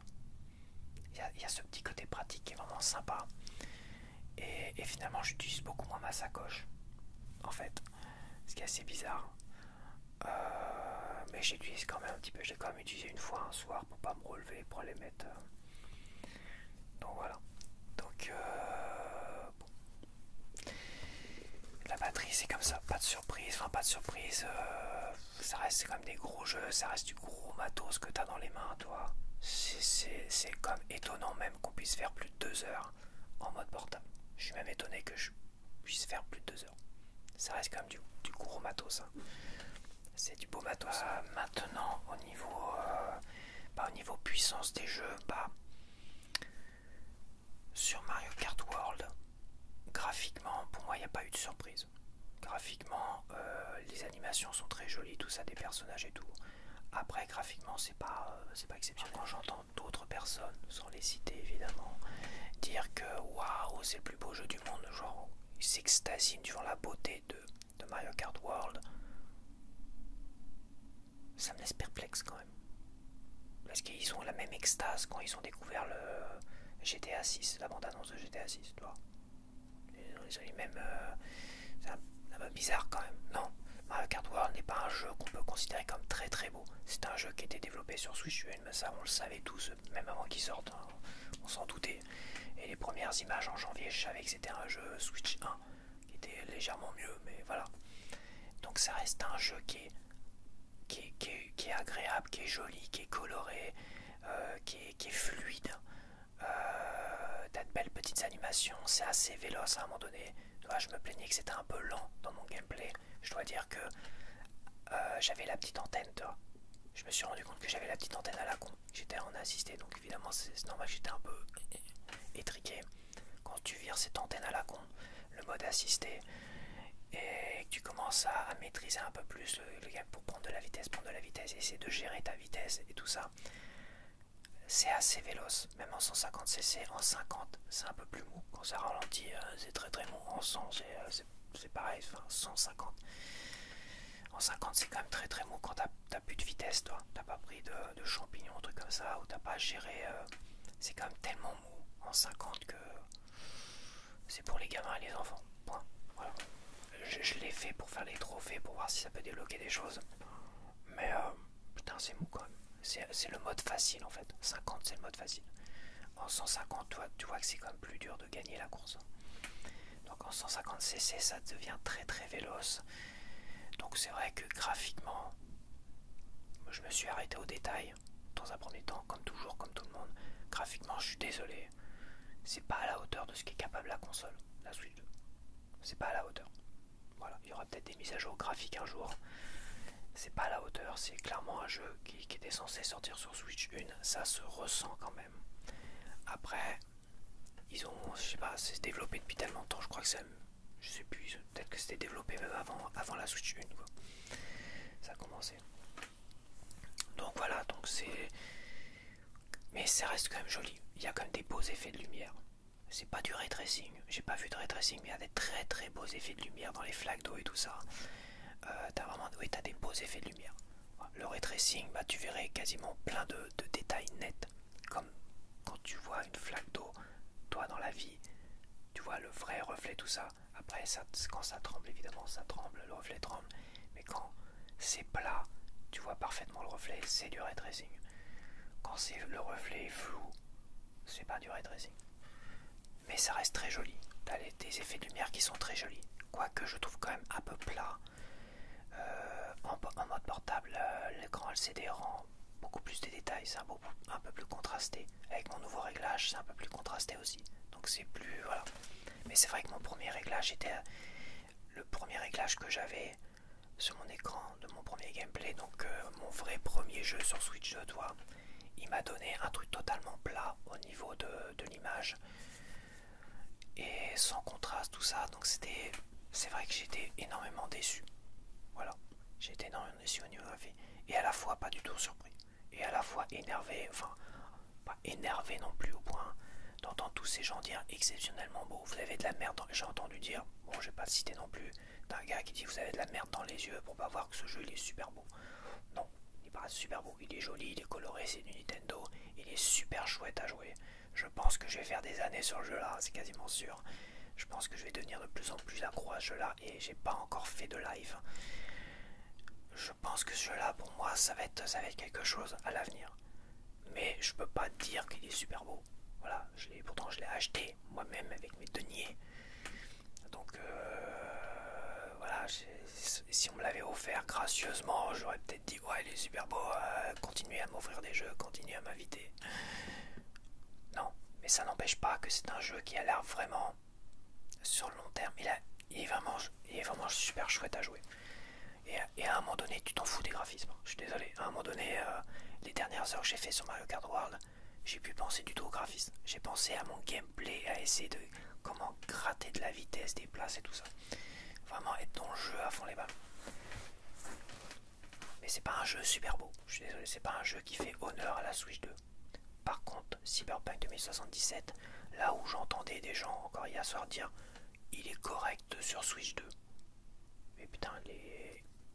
Il y a ce petit côté pratique qui est vraiment sympa. Et finalement, j'utilise beaucoup moins ma sacoche, en fait. Ce qui est assez bizarre. Mais j'utilise quand même un petit peu. J'ai quand même utilisé une fois un soir pour pas me relever, pour les mettre. Donc voilà. Donc bon. La batterie c'est comme ça, pas de surprise. Enfin pas de surprise. Ça reste quand même des gros jeux, ça reste du gros matos que t'as dans les mains, toi. C'est comme étonnant même qu'on puisse faire plus de 2 heures en mode portable. Je suis même étonné que je puisse faire plus de 2 heures. Ça reste quand même du gros matos. Hein. C'est du beau matos. Maintenant, au niveau puissance des jeux, animations sont très jolies, tout ça, des personnages et tout. Après, graphiquement, c'est pas exceptionnel. Quand j'entends d'autres personnes, sans les citer évidemment, dire que waouh, c'est le plus beau jeu du monde, genre ils s'extasient devant la beauté de Mario Kart World, ça me laisse perplexe quand même. Parce qu'ils ont la même extase quand ils ont découvert le GTA 6, la bande-annonce de GTA 6, tu vois. Ils ont les mêmes. C'est un peu bizarre quand même. Non, Mario Kart World n'est pas un jeu qu'on peut considérer comme très très beau. C'est un jeu qui était développé sur Switch 1, mais ça on le savait tous, même avant qu'il sorte, hein. On s'en doutait. Et les premières images en janvier, je savais que c'était un jeu Switch 1 qui était légèrement mieux, mais voilà. Donc ça reste un jeu qui est agréable, qui est joli, qui est coloré, qui est fluide. T'as de belles petites animations, c'est assez véloce à un moment donné. Je me plaignais que c'était un peu lent dans mon gameplay. Je dois dire que j'avais la petite antenne, toi. Je me suis rendu compte que j'avais la petite antenne à la con. J'étais en assisté, donc évidemment c'est normal que j'étais un peu étriqué. Quand tu vires cette antenne à la con, le mode assisté, et que tu commences à maîtriser un peu plus le game pour prendre de la vitesse, et essayer de gérer ta vitesse et tout ça, c'est assez véloce, même en 150cc. En 50 c'est un peu plus mou, quand ça ralentit c'est très très mou. En 100 c'est pareil, enfin 150, en 50 c'est quand même très très mou quand t'as plus de vitesse, toi, t'as pas pris de champignons, un truc comme ça, ou t'as pas géré, c'est quand même tellement mou en 50 que c'est pour les gamins et les enfants, point. Voilà. Je l'ai fait pour faire les trophées, pour voir si ça peut débloquer des choses, mais putain c'est mou quand même. C'est le mode facile en fait. 50 c'est le mode facile. En 150 tu vois que c'est quand même plus dur de gagner la course. Donc en 150cc ça devient très très véloce. Donc c'est vrai que graphiquement, je me suis arrêté au détail dans un premier temps, comme toujours, comme tout le monde. Graphiquement je suis désolé, c'est pas à la hauteur de ce qu'est capable la console, la Switch 2. C'est pas à la hauteur. Voilà, il y aura peut-être des mises à jour graphiques un jour. C'est pas à la hauteur, c'est clairement un jeu qui était censé sortir sur Switch 1, ça se ressent quand même. Après, ils ont, je sais pas, c'est développé depuis tellement de temps, je crois que c'est, je sais plus, peut-être que c'était développé même avant la Switch 1, quoi. Ça a commencé. Donc voilà, donc c'est, mais ça reste quand même joli. Il y a quand même des beaux effets de lumière. C'est pas du ray tracing, j'ai pas vu de ray tracing, mais il y a des très très beaux effets de lumière dans les flaques d'eau et tout ça. T'as vraiment, oui, t'as des beaux effets de lumière. Le ray tracing, bah, tu verrais quasiment plein de détails nets, comme quand tu vois une flaque d'eau, toi dans la vie, tu vois le vrai reflet, tout ça. Après, quand ça tremble, évidemment, ça tremble, le reflet tremble, mais quand c'est plat, tu vois parfaitement le reflet, c'est du ray tracing. Quand le reflet est flou, c'est pas du ray tracing. Mais ça reste très joli. T'as des effets de lumière qui sont très jolis, quoique je trouve quand même un peu plat. En mode portable, l'écran LCD rend beaucoup plus de détails, c'est un peu plus contrasté. Avec mon nouveau réglage, c'est un peu plus contrasté aussi. Donc c'est plus, voilà. Mais c'est vrai que mon premier réglage était le premier réglage que j'avais sur mon écran de mon premier gameplay. Donc mon vrai premier jeu sur Switch 2, toi, il m'a donné un truc totalement plat au niveau de l'image. Et sans contraste, tout ça. Donc c'est vrai que j'étais énormément déçu. Voilà, j'ai été énormément déçu au niveau graphique, et à la fois pas du tout surpris, et à la fois énervé, enfin, pas énervé non plus au point d'entendre tous ces gens dire exceptionnellement beau, vous avez de la merde dans... J'ai entendu dire, bon je vais pas le citer non plus, d'un gars qui dit vous avez de la merde dans les yeux pour pas voir que ce jeu il est super beau. Non, il paraît super beau, il est joli, il est coloré, c'est du Nintendo, il est super chouette à jouer. Je pense que je vais faire des années sur le jeu là, c'est quasiment sûr. Je pense que je vais devenir de plus en plus accro à ce jeu là, et j'ai pas encore fait de live. Je pense que ce jeu-là, pour moi, ça va être quelque chose à l'avenir. Mais je peux pas dire qu'il est super beau. Voilà, pourtant je l'ai acheté moi-même avec mes deniers. Donc voilà, si on me l'avait offert gracieusement, j'aurais peut-être dit ouais, il est super beau, continuez à m'offrir des jeux, continuez à m'inviter. Non, mais ça n'empêche pas que c'est un jeu qui a l'air vraiment, sur le long terme, il est vraiment super chouette à jouer. Et à un moment donné, tu t'en fous des graphismes. Je suis désolé. À un moment donné, les dernières heures que j'ai fait sur Mario Kart World, j'ai pu penser du tout au graphisme. J'ai pensé à mon gameplay, à essayer de comment gratter de la vitesse, des places et tout ça. Vraiment être dans le jeu à fond les balles. Mais c'est pas un jeu super beau. Je suis désolé, c'est pas un jeu qui fait honneur à la Switch 2. Par contre, Cyberpunk 2077, là où j'entendais des gens encore hier soir dire il est correct sur Switch 2. Mais putain,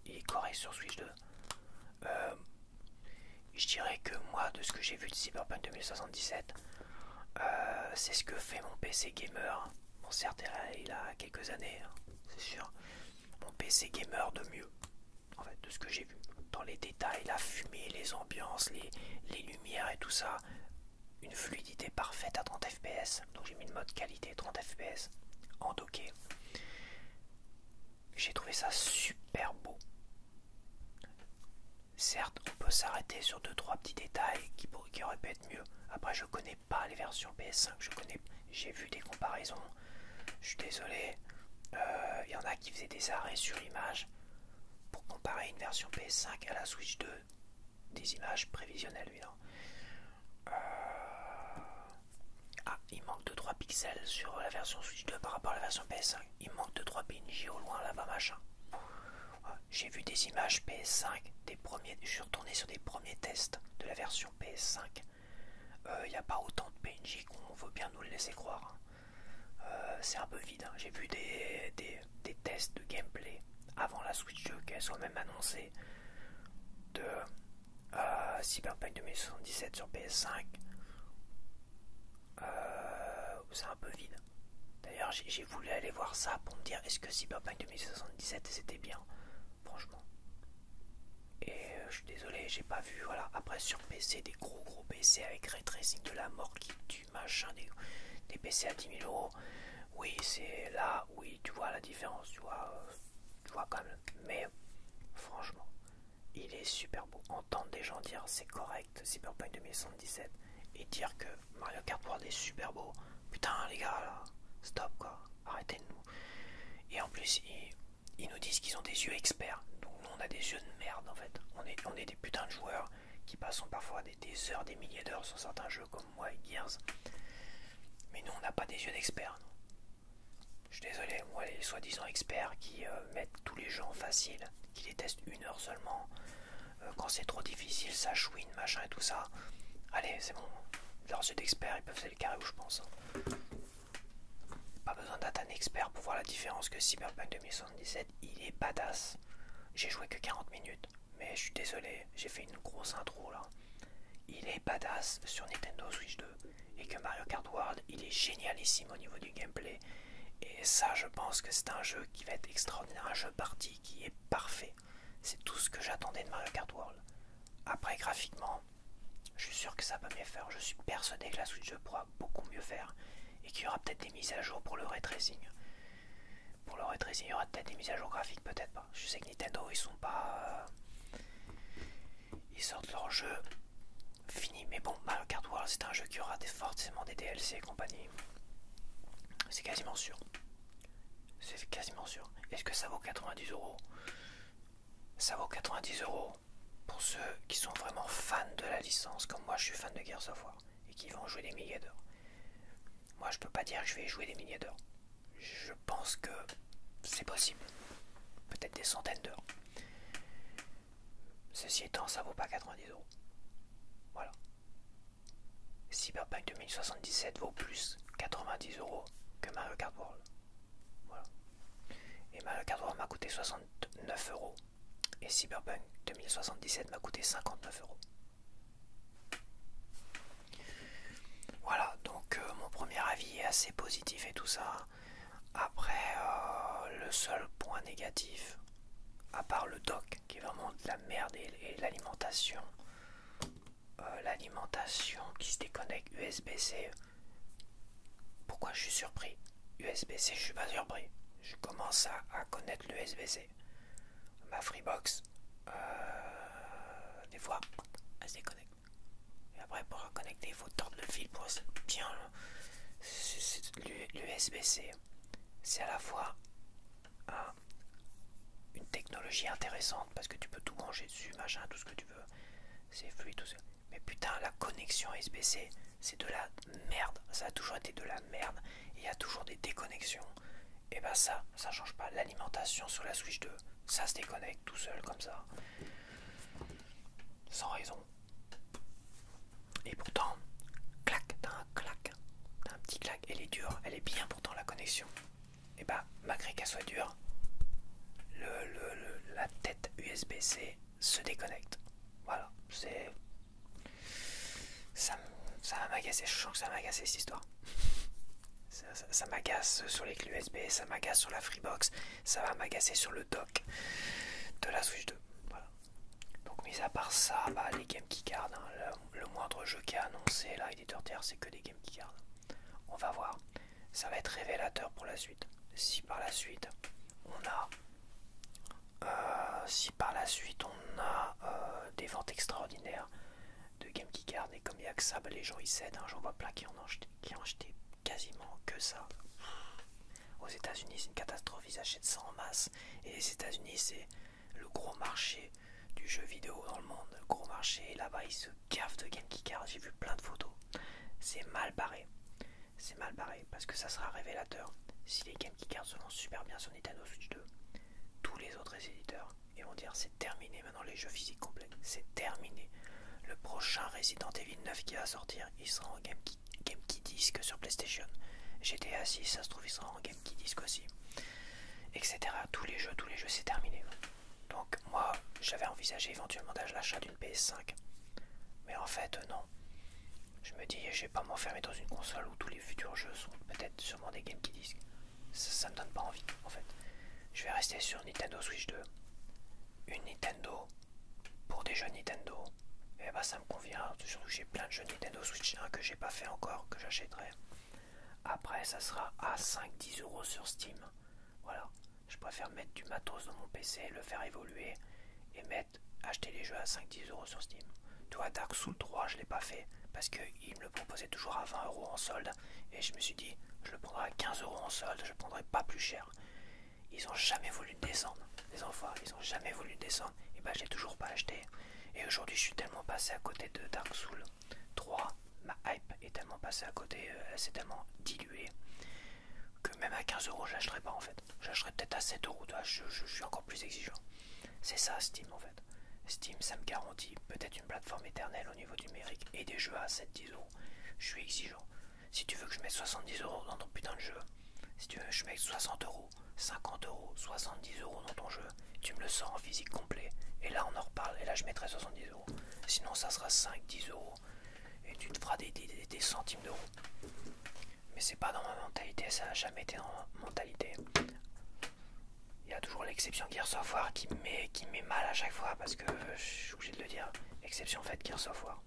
il est correct sur Switch 2. Je dirais que moi, de ce que j'ai vu de Cyberpunk 2077, c'est ce que fait mon PC gamer. Bon, certes, il a quelques années, hein, c'est sûr. Mon PC gamer de mieux, en fait, de ce que j'ai vu. Dans les détails, la fumée, les ambiances, les lumières et tout ça. Une fluidité parfaite à 30 fps. Donc j'ai mis le mode qualité 30 fps en docké. J'ai trouvé ça super beau. Certes, on peut s'arrêter sur 2-3 petits détails qui auraient pu être mieux. Après, je connais pas les versions PS5, j'ai vu des comparaisons. Je suis désolé, il y en a qui faisaient des arrêts sur image pour comparer une version PS5 à la Switch 2, des images prévisionnelles évidemment. Ah, il manque 2-3 pixels sur la version Switch 2 par rapport à la version PS5. Il manque 2-3 PNJ au loin là-bas machin. J'ai vu des images PS5, je suis retourné sur des premiers tests de la version PS5. Il n'y a pas autant de PNJ qu'on veut bien nous le laisser croire. C'est un peu vide. Hein. J'ai vu des tests de gameplay avant la Switch 2 qu'elles soient même annoncées de Cyberpunk 2077 sur PS5. C'est un peu vide. D'ailleurs, j'ai voulu aller voir ça pour me dire est-ce que Cyberpunk 2077 c'était bien. Franchement. Et je suis désolé, j'ai pas vu. Voilà. Après, sur PC, des gros PC avec ray tracing de la mort qui tue, machin, des PC à 10 000 euros. Oui, c'est là, oui, tu vois la différence, tu vois quand même. Mais franchement, il est super beau. Entendre des gens dire c'est correct, Cyberpunk 2077, et dire que Mario Kart World est super beau. Putain, les gars, là, stop quoi, arrêtez de nous. Et en plus, ils nous disent qu'ils ont des yeux experts. Donc nous, on a des yeux de merde en fait. On est des putains de joueurs qui passons parfois des heures, des milliers d'heures sur certains jeux comme moi et Gears. Mais nous, on n'a pas des yeux d'experts. Je suis désolé, moi, les soi-disant experts qui mettent tous les jeux en facile, qui les testent 1 heure seulement, quand c'est trop difficile, ça chouine, machin et tout ça. Allez, c'est bon. Leurs yeux d'experts, ils peuvent faire le carré où je pense. Pas besoin d'être un expert pour voir la différence que Cyberpunk 2077, il est badass. J'ai joué que 40 minutes, mais je suis désolé, j'ai fait une grosse intro là. Il est badass sur Nintendo Switch 2 et que Mario Kart World, il est génialissime au niveau du gameplay. Et ça, je pense que c'est un jeu qui va être extraordinaire, un jeu party qui est parfait. C'est tout ce que j'attendais de Mario Kart World. Après, graphiquement, je suis sûr que ça va mieux faire. Je suis persuadé que la Switch 2 pourra beaucoup mieux faire et qu'il y aura peut-être des mises à jour pour le ray tracing. Pour le ray tracing, il y aura peut-être des mises à jour graphiques, peut-être pas. Je sais que Nintendo, ils sont pas... Ils sortent leur jeu fini. Mais bon, Mario Kart World, c'est un jeu qui aura forcément des DLC et compagnie. C'est quasiment sûr. C'est quasiment sûr. Est-ce que ça vaut 90 €? Ça vaut 90 € pour ceux qui sont vraiment fans de la licence, comme moi je suis fan de Gears of War, et qui vont jouer des milliers d'heures. Moi je peux pas dire que je vais jouer des milliers d'heures. Je pense que c'est possible. Peut-être des centaines d'heures. Ceci étant, ça vaut pas 90 €. Voilà. Cyberpunk 2077 vaut plus 90 € que Mario Kart World. Voilà. Et Mario Kart World m'a coûté 69 € et Cyberpunk 2077 m'a coûté 59 €. Voilà, donc mon premier avis est assez positif et tout ça. Après, le seul point négatif, à part le dock qui est vraiment de la merde et l'alimentation, qui se déconnecte USB-C. Pourquoi je suis surpris? USB-C, je suis pas surpris. Je commence à connaître le USB-C. Ma Freebox, des fois, elle se déconnecte. Et après, pour reconnecter, il faut tordre le fil pour bien. L'USB-C, c'est à la fois une technologie intéressante parce que tu peux tout brancher dessus, machin, tout ce que tu veux. C'est fluide, tout ça. Mais putain, la connexion USB-C, c'est de la merde. Ça a toujours été de la merde. Il y a toujours des déconnexions. Et ben ça change pas. L'alimentation sur la Switch 2, ça se déconnecte tout seul comme ça. sans raison. Et pourtant, clac, t'as un petit clac, elle est dure, elle est bien pourtant la connexion. Et bah, malgré qu'elle soit dure, la tête USB-C se déconnecte. Voilà, c'est... Ça va m'agacer, je sens que ça va m'agacer cette histoire. Ça m'agace sur les clés USB, ça m'agace sur la Freebox, ça va m'agacer sur le dock de la Switch 2. Voilà. Donc mis à part ça, bah, les Game Keycards, hein, le moindre jeu qui est annoncé, là, éditeur tiers, c'est que des Game Keycards. On va voir, ça va être révélateur pour la suite. Si par la suite on a des ventes extraordinaires de Game Keycard, et comme il n'y a que ça, bah, les gens ils cèdent, hein, j'en vois plein qui ont acheté quasiment que ça. Aux États-Unis c'est une catastrophe, ils achètent ça en masse, et les États-Unis c'est le gros marché du jeu vidéo dans le monde, le gros marché, et là-bas ils se gaffent de Game Keycard, j'ai vu plein de photos, c'est mal barré parce que ça sera révélateur. Si les Game Keycards se vendent super bien sur Nintendo Switch 2, tous les autres éditeurs ils vont dire c'est terminé maintenant, les jeux physiques complets, c'est terminé. Le prochain Resident Evil 9 qui va sortir, il sera en Game Key Disc sur PlayStation. GTA 6, ça se trouve, il sera en Game Key Disc aussi. Etc. Tous les jeux, c'est terminé. Donc moi, j'avais envisagé éventuellement l'achat d'une PS5. Mais en fait, non. Je me dis, je vais pas m'enfermer dans une console où tous les futurs jeux sont peut-être sûrement des Game Key Disc. Ça me donne pas envie, en fait. Je vais rester sur Nintendo Switch 2. Une Nintendo pour des jeux Nintendo. Et bah ça me convient, surtout que j'ai plein de jeux Nintendo Switch 1 que j'ai pas fait encore, que j'achèterai. Après ça sera à 5-10 € sur Steam. Voilà, je préfère mettre du matos dans mon PC, le faire évoluer et acheter les jeux à 5-10 € sur Steam. Toi, Dark Souls 3 je l'ai pas fait parce qu'il me le proposait toujours à 20 € en solde, et je me suis dit je le prendrai à 15 € en solde, je le prendrai pas plus cher. Ils ont jamais voulu descendre, les enfants, ils ont jamais voulu descendre, et bah je l'ai toujours pas acheté. Et aujourd'hui je suis tellement passé à côté de Dark Souls 3, ma hype est tellement passée à côté, elle s'est tellement diluée que même à 15 € j'achèterais pas en fait. J'achèterais peut-être à 7 €, je suis encore plus exigeant. C'est ça Steam en fait. Steam ça me garantit peut-être une plateforme éternelle au niveau numérique et des jeux à 7-10 €. Je suis exigeant. Si tu veux que je mette 70 € dans ton putain de jeu, si tu veux que je mette 60 €, 50 €, 70 € dans ton jeu, tu me le sors en physique complet, et là on en reparle, et là je mettrai 70 €. Sinon ça sera 5-10 € et tu te feras des centimes d'euros. Mais c'est pas dans ma mentalité, ça a jamais été dans ma mentalité. Il y a toujours l'exception Gears of War qui me met mal à chaque fois, parce que je suis obligé de le dire, exception faite Gears of War.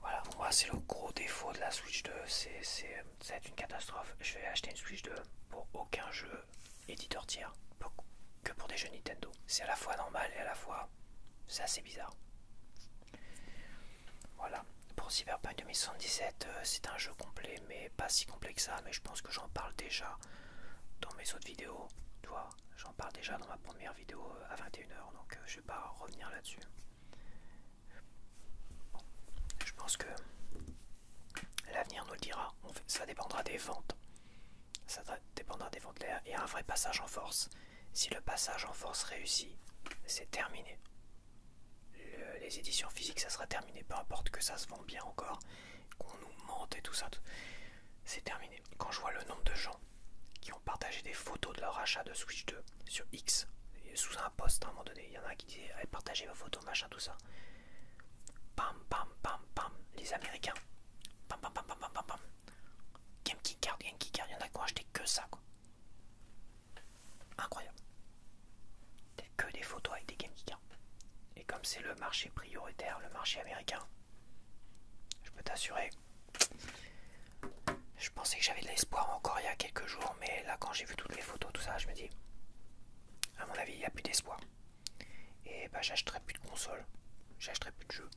Voilà, moi c'est le gros défaut de la Switch 2, c'est une catastrophe. Je vais acheter une Switch 2 pour aucun jeu éditeur tiers, que pour des jeux Nintendo. C'est à la fois normal et à la fois c'est assez bizarre. Voilà, pour Cyberpunk 2077, c'est un jeu complet, mais pas si complet que ça, mais je pense que j'en parle déjà dans mes autres vidéos. Tu vois, j'en parle déjà dans ma première vidéo à 21 h, donc je vais pas revenir là-dessus. Je pense que l'avenir nous le dira. Ça dépendra des ventes. Ça dépendra des ventes. Il y a un vrai passage en force. Si le passage en force réussit, c'est terminé. Les éditions physiques, ça sera terminé. Peu importe que ça se vende bien encore, qu'on nous mente et tout ça. C'est terminé. Quand je vois le nombre de gens qui ont partagé des photos de leur achat de Switch 2 sur X, sous un post à un moment donné, il y en a qui disaient allez, partagez vos photos, machin, tout ça. Pam, pam, pam, pam, les Américains. Pam, pam, pam, pam, pam, pam, pam. Game Keycard, il y en a qui ont acheté que ça, quoi. Incroyable. Que des photos avec des Game Keycard. Et comme c'est le marché prioritaire, le marché américain, je peux t'assurer, je pensais que j'avais de l'espoir encore il y a quelques jours, mais là quand j'ai vu toutes les photos, tout ça, je me dis, à mon avis, il n'y a plus d'espoir. Et bah j'achèterai plus de console, j'achèterai plus de jeux.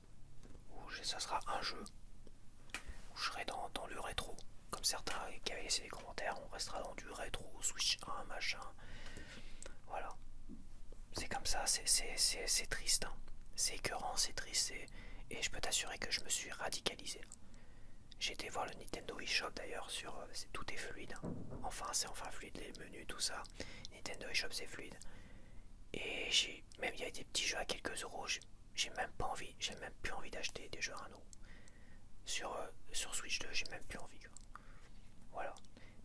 Ou ça sera un jeu, où je serai dans le rétro. Comme certains qui avaient laissé des commentaires, on restera dans du rétro, Switch 1, machin. Voilà. C'est comme ça, c'est triste. Hein. C'est écœurant, c'est triste. Et je peux t'assurer que je me suis radicalisé. J'ai été voir le Nintendo eShop d'ailleurs, tout est fluide. Hein. Enfin, c'est enfin fluide, les menus, tout ça. Nintendo eShop, c'est fluide. Et même il y a des petits jeux à quelques euros, j'ai même pas envie, j'ai même plus envie d'acheter des jeux à 1 euro. Sur Switch 2, j'ai même plus envie, quoi. Voilà.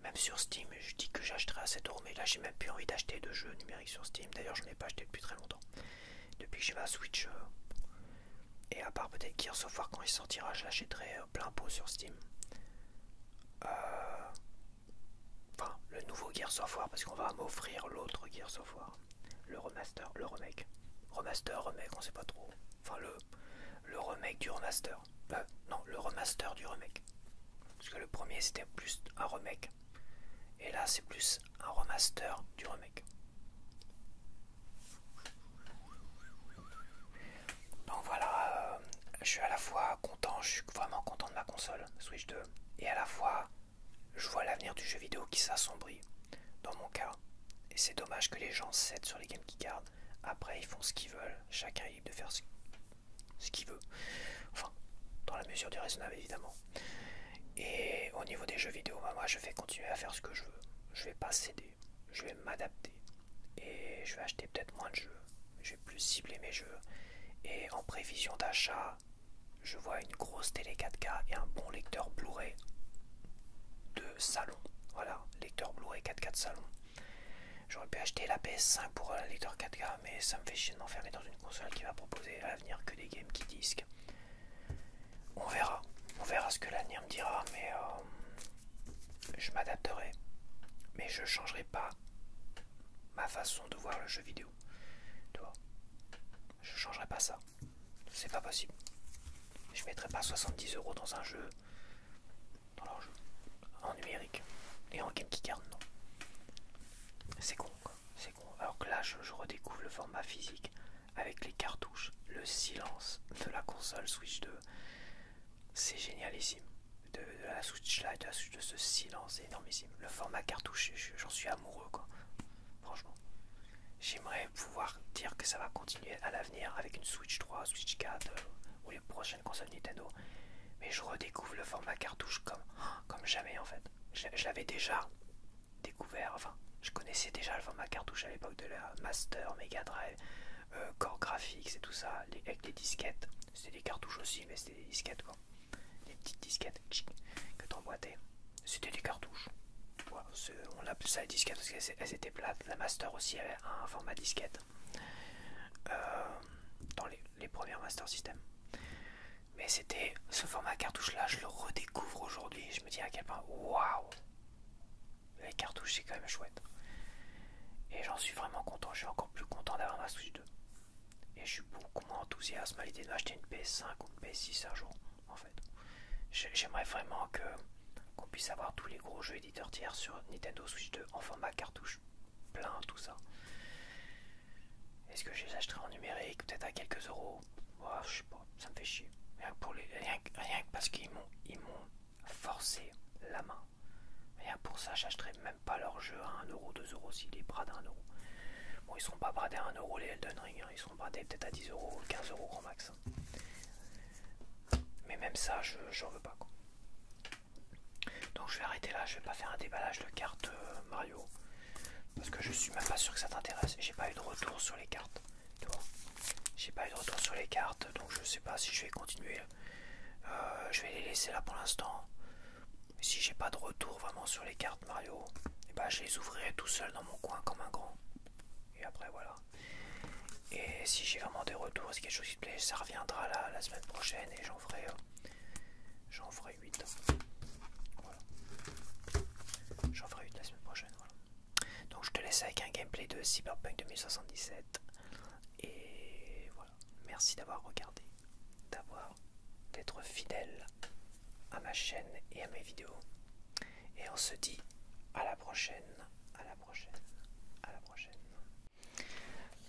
Même sur Steam, je dis que j'achèterai à 7 euros, mais là j'ai même plus envie d'acheter de jeux numériques sur Steam. D'ailleurs, je n'en ai pas acheté depuis très longtemps. Depuis que j'ai ma Switch, et à part peut-être Gears of War quand il sortira, je l'achèterai plein pot sur Steam. Enfin, le nouveau Gears of War, parce qu'on va m'offrir l'autre Gears of War. Le remaster, le remake. Remaster, remake, on sait pas trop. Enfin, le remake du remaster. Non, le remaster du remake. Parce que le premier c'était plus un remake. Et là c'est plus un remaster du remake. Donc voilà, je suis à la fois content, je suis vraiment content de ma console Switch 2. Et à la fois, je vois l'avenir du jeu vidéo qui s'assombrit, dans mon cas. Et c'est dommage que les gens cèdent sur les Game Key Cards. Après ils font ce qu'ils veulent, chacun est libre de faire ce qu'il veut. Enfin, dans la mesure du raisonnable évidemment. Et au niveau des jeux vidéo, moi je vais continuer à faire ce que je veux. Je vais pas céder, je vais m'adapter. Et je vais acheter peut-être moins de jeux. Je vais plus cibler mes jeux. Et en prévision d'achat, je vois une grosse télé 4K et un bon lecteur Blu-ray de salon. Voilà, lecteur Blu-ray 4K de salon. J'aurais pu acheter la PS5 pour un lecteur 4K, mais ça me fait chier de m'enfermer dans une console qui va proposer à l'avenir que des games qui disques. On verra ce que l'avenir me dira, mais je m'adapterai. Mais je changerai pas ma façon de voir le jeu vidéo. Tu vois, je changerai pas ça. C'est pas possible. Je mettrai pas 70 € dans un jeu, dans leur jeu, en numérique et en Game Key Card, non. C'est con, quoi. C'est con. Alors que là, je redécouvre le format physique avec les cartouches, le silence de la console Switch 2. C'est génialissime. De la Switch Lite, de la Switch 2, ce silence est énormissime. Le format cartouche, j'en suis amoureux, quoi. Franchement. J'aimerais pouvoir dire que ça va continuer à l'avenir avec une Switch 3, Switch 4 ou les prochaines consoles Nintendo. Mais je redécouvre le format cartouche comme jamais en fait. Je l'avais déjà découvert, enfin je connaissais déjà le format cartouche à l'époque de la Master, Mega Drive, Core Graphics et tout ça, avec les disquettes. C'était des cartouches aussi, mais c'était des disquettes quoi. Des petites disquettes que t'emboîtais. C'était des cartouches. Voilà, on appelle ça les disquettes parce qu'elles étaient plates. La Master aussi avait un format disquette dans les premières Master System. Mais c'était ce format cartouche là, je le redécouvre aujourd'hui. Je me dis à quel point, waouh, les cartouches c'est quand même chouette. Et j'en suis vraiment content. Je suis encore plus content d'avoir ma Switch 2. Et je suis beaucoup moins enthousiaste à l'idée d'acheter une PS5 ou une PS6 un jour. En fait, j'aimerais vraiment qu'on puisse avoir tous les gros jeux éditeurs tiers sur Nintendo Switch 2 en format cartouche plein, tout ça. Est-ce que je les achèterai en numérique, peut-être à quelques euros? Je sais pas, ça me fait chier. Rien que parce qu'ils m'ont forcé la main. Rien que pour ça, j'achèterai même pas leur jeu à 1 euro, 2 euros s'il est bradé à 1 euro. Bon, ils seront pas bradés à 1 euro les Elden Ring, hein. Ils seront bradés peut-être à 10 euros, 15 euros grand max. Mais même ça, j'en veux pas quoi. Donc je vais arrêter là, je vais pas faire un déballage de cartes Mario. Parce que je suis même pas sûr que ça t'intéresse. J'ai pas eu de retour sur les cartes. Tu vois, j'ai pas eu de retour sur les cartes, donc je sais pas si je vais continuer. Je vais les laisser là pour l'instant. Si j'ai pas de retour vraiment sur les cartes Mario, et ben je les ouvrirai tout seul dans mon coin comme un grand. Et après voilà. Et si j'ai vraiment des retours, si quelque chose qui te plaît, ça reviendra la semaine prochaine et j'en ferai 8. Voilà. J'en ferai 8 la semaine prochaine. Voilà. Donc je te laisse avec un gameplay de Cyberpunk 2077. Et voilà. Merci d'avoir regardé, d'être fidèle à ma chaîne et à mes vidéos. Et on se dit à la prochaine, à la prochaine, à la prochaine.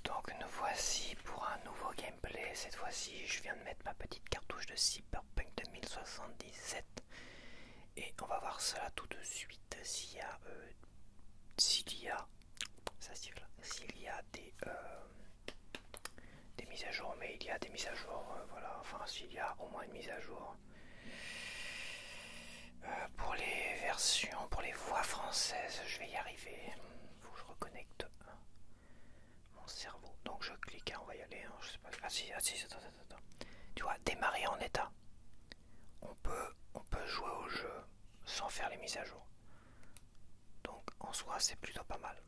Donc nous voici pour un nouveau gameplay. Cette fois-ci, je viens de mettre ma petite cartouche de Cyberpunk 2077. Et on va voir cela tout de suite s'il y a des mises à jour, mais il y a des mises à jour, voilà, enfin s'il y a au moins une mise à jour. Pour les versions, pour les voix françaises, je vais y arriver. Faut que je reconnecte mon cerveau. que je clique, hein, on va y aller, hein, je sais pas. Ah si, attends. Tu vois, démarrer en état. On peut jouer au jeu sans faire les mises à jour. Donc en soi c'est plutôt pas mal.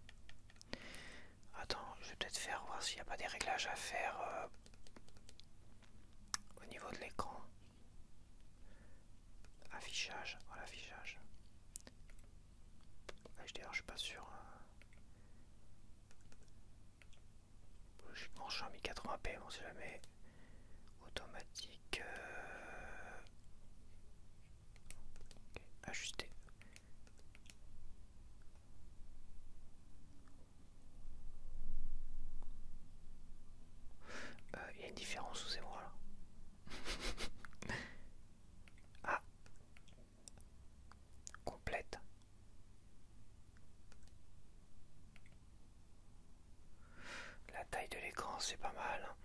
Attends, je vais peut-être faire voir s'il n'y a pas des réglages à faire au niveau de l'écran. Affichage, voilà affichage. HDR, je suis pas sûr. Logiquement, je suis en 1080p, on sait jamais. Automatique. Okay, ajuster. Il y a une différence ou c'est moi là? Ah, complète. La taille de l'écran, c'est pas mal.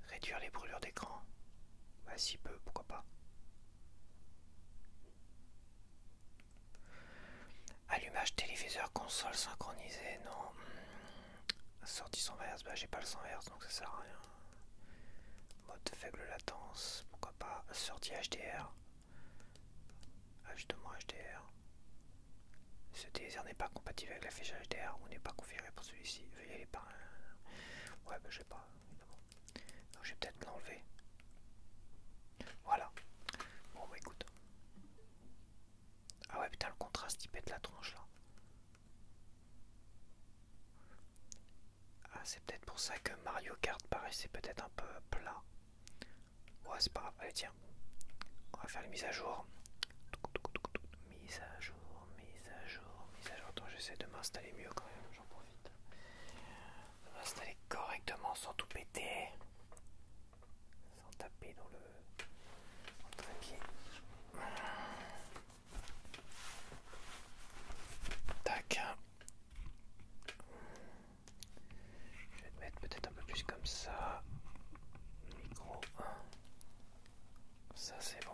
Réduire les brûlures d'écran. Bah si peu, pourquoi pas. Allumage téléviseur, console synchronisée, non. Sortie 100 Hz, bah j'ai pas le 100 Hz donc ça sert à rien. Mode faible latence, pourquoi pas. Sortie HDR. Ajustement HDR. Ce téléviseur n'est pas compatible avec l'affichage HDR ou n'est pas configuré pour celui-ci. Veuillez aller par... Ouais bah je sais pas, évidemment. Donc je vais peut-être l'enlever. Voilà. Bon bah écoute. Ah ouais putain le contraste il pète la tronche là. Ah c'est peut-être pour ça que Mario Kart paraissait peut-être un peu plat. Ouais c'est pas grave, allez tiens. On va faire les mises à jour. Mise à jour, mise à jour, mise à jour. Attends j'essaie de m'installer mieux quand même, j'en profite. De m'installer correctement sans tout péter. Sans taper dans le trépied. Tac. Je vais te mettre peut-être un peu plus comme ça. Micro. Ça c'est bon.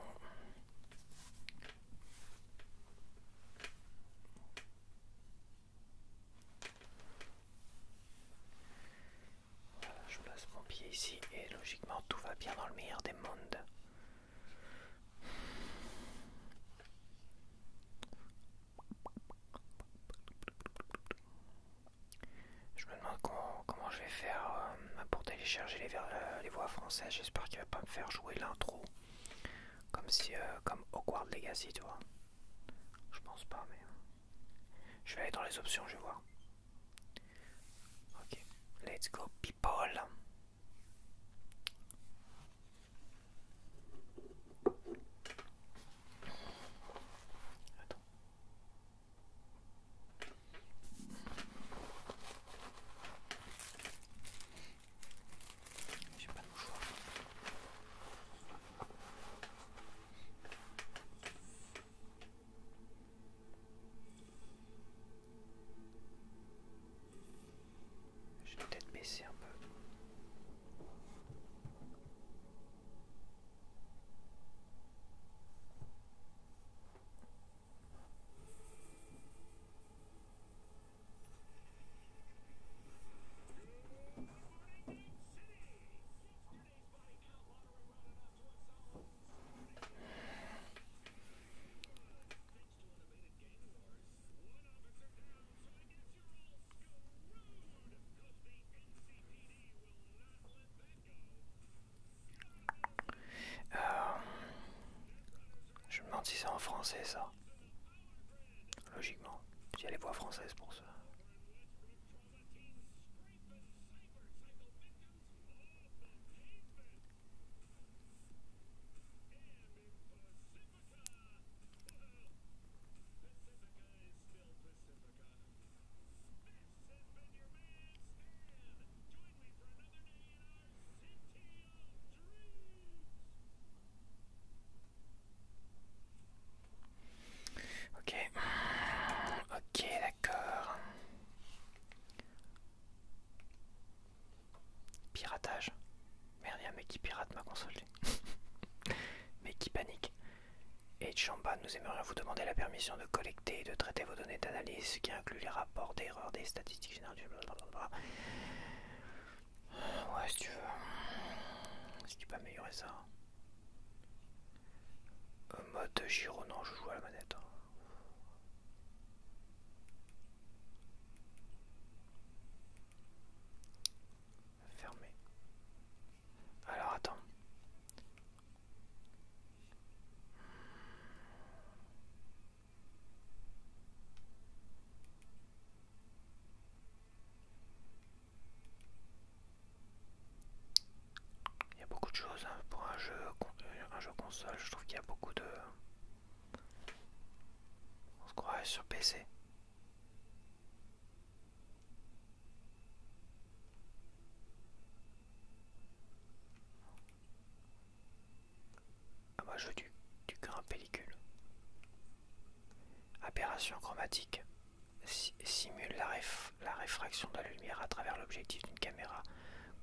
Voilà, je place mon pied ici et logiquement tout va bien dans le meilleur des mondes. Je me demande comment je vais faire pour télécharger les voix françaises. J'espère qu'il va pas me faire jouer l'intro comme si comme Hogwarts Legacy, tu vois. Je pense pas, mais je vais aller dans les options, je vais voir. Ok, let's go people. Attends. J'ai pas de mouchoir. Je vais peut-être baisser un peu. Je me demande si c'est en français ça. Logiquement, il y a les voix françaises pour ça. Ok. Ok, d'accord. nous aimerions vous demander la permission de collecter et de traiter vos données d'analyse, ce qui inclut les rapports d'erreurs des statistiques générales du blablabla. Ouais, si tu veux. Si tu peux améliorer ça. Mode gyro, non, je joue à la manette. Fermé. Alors attends. Il y a beaucoup de choses hein, pour un jeu console. Je trouve qu'il y a beaucoup de. On se croirait sur PC. Ah bah jeu du grain pellicule. Aberration chromatique. Simule la réfraction de la lumière à travers l'objectif d'une caméra,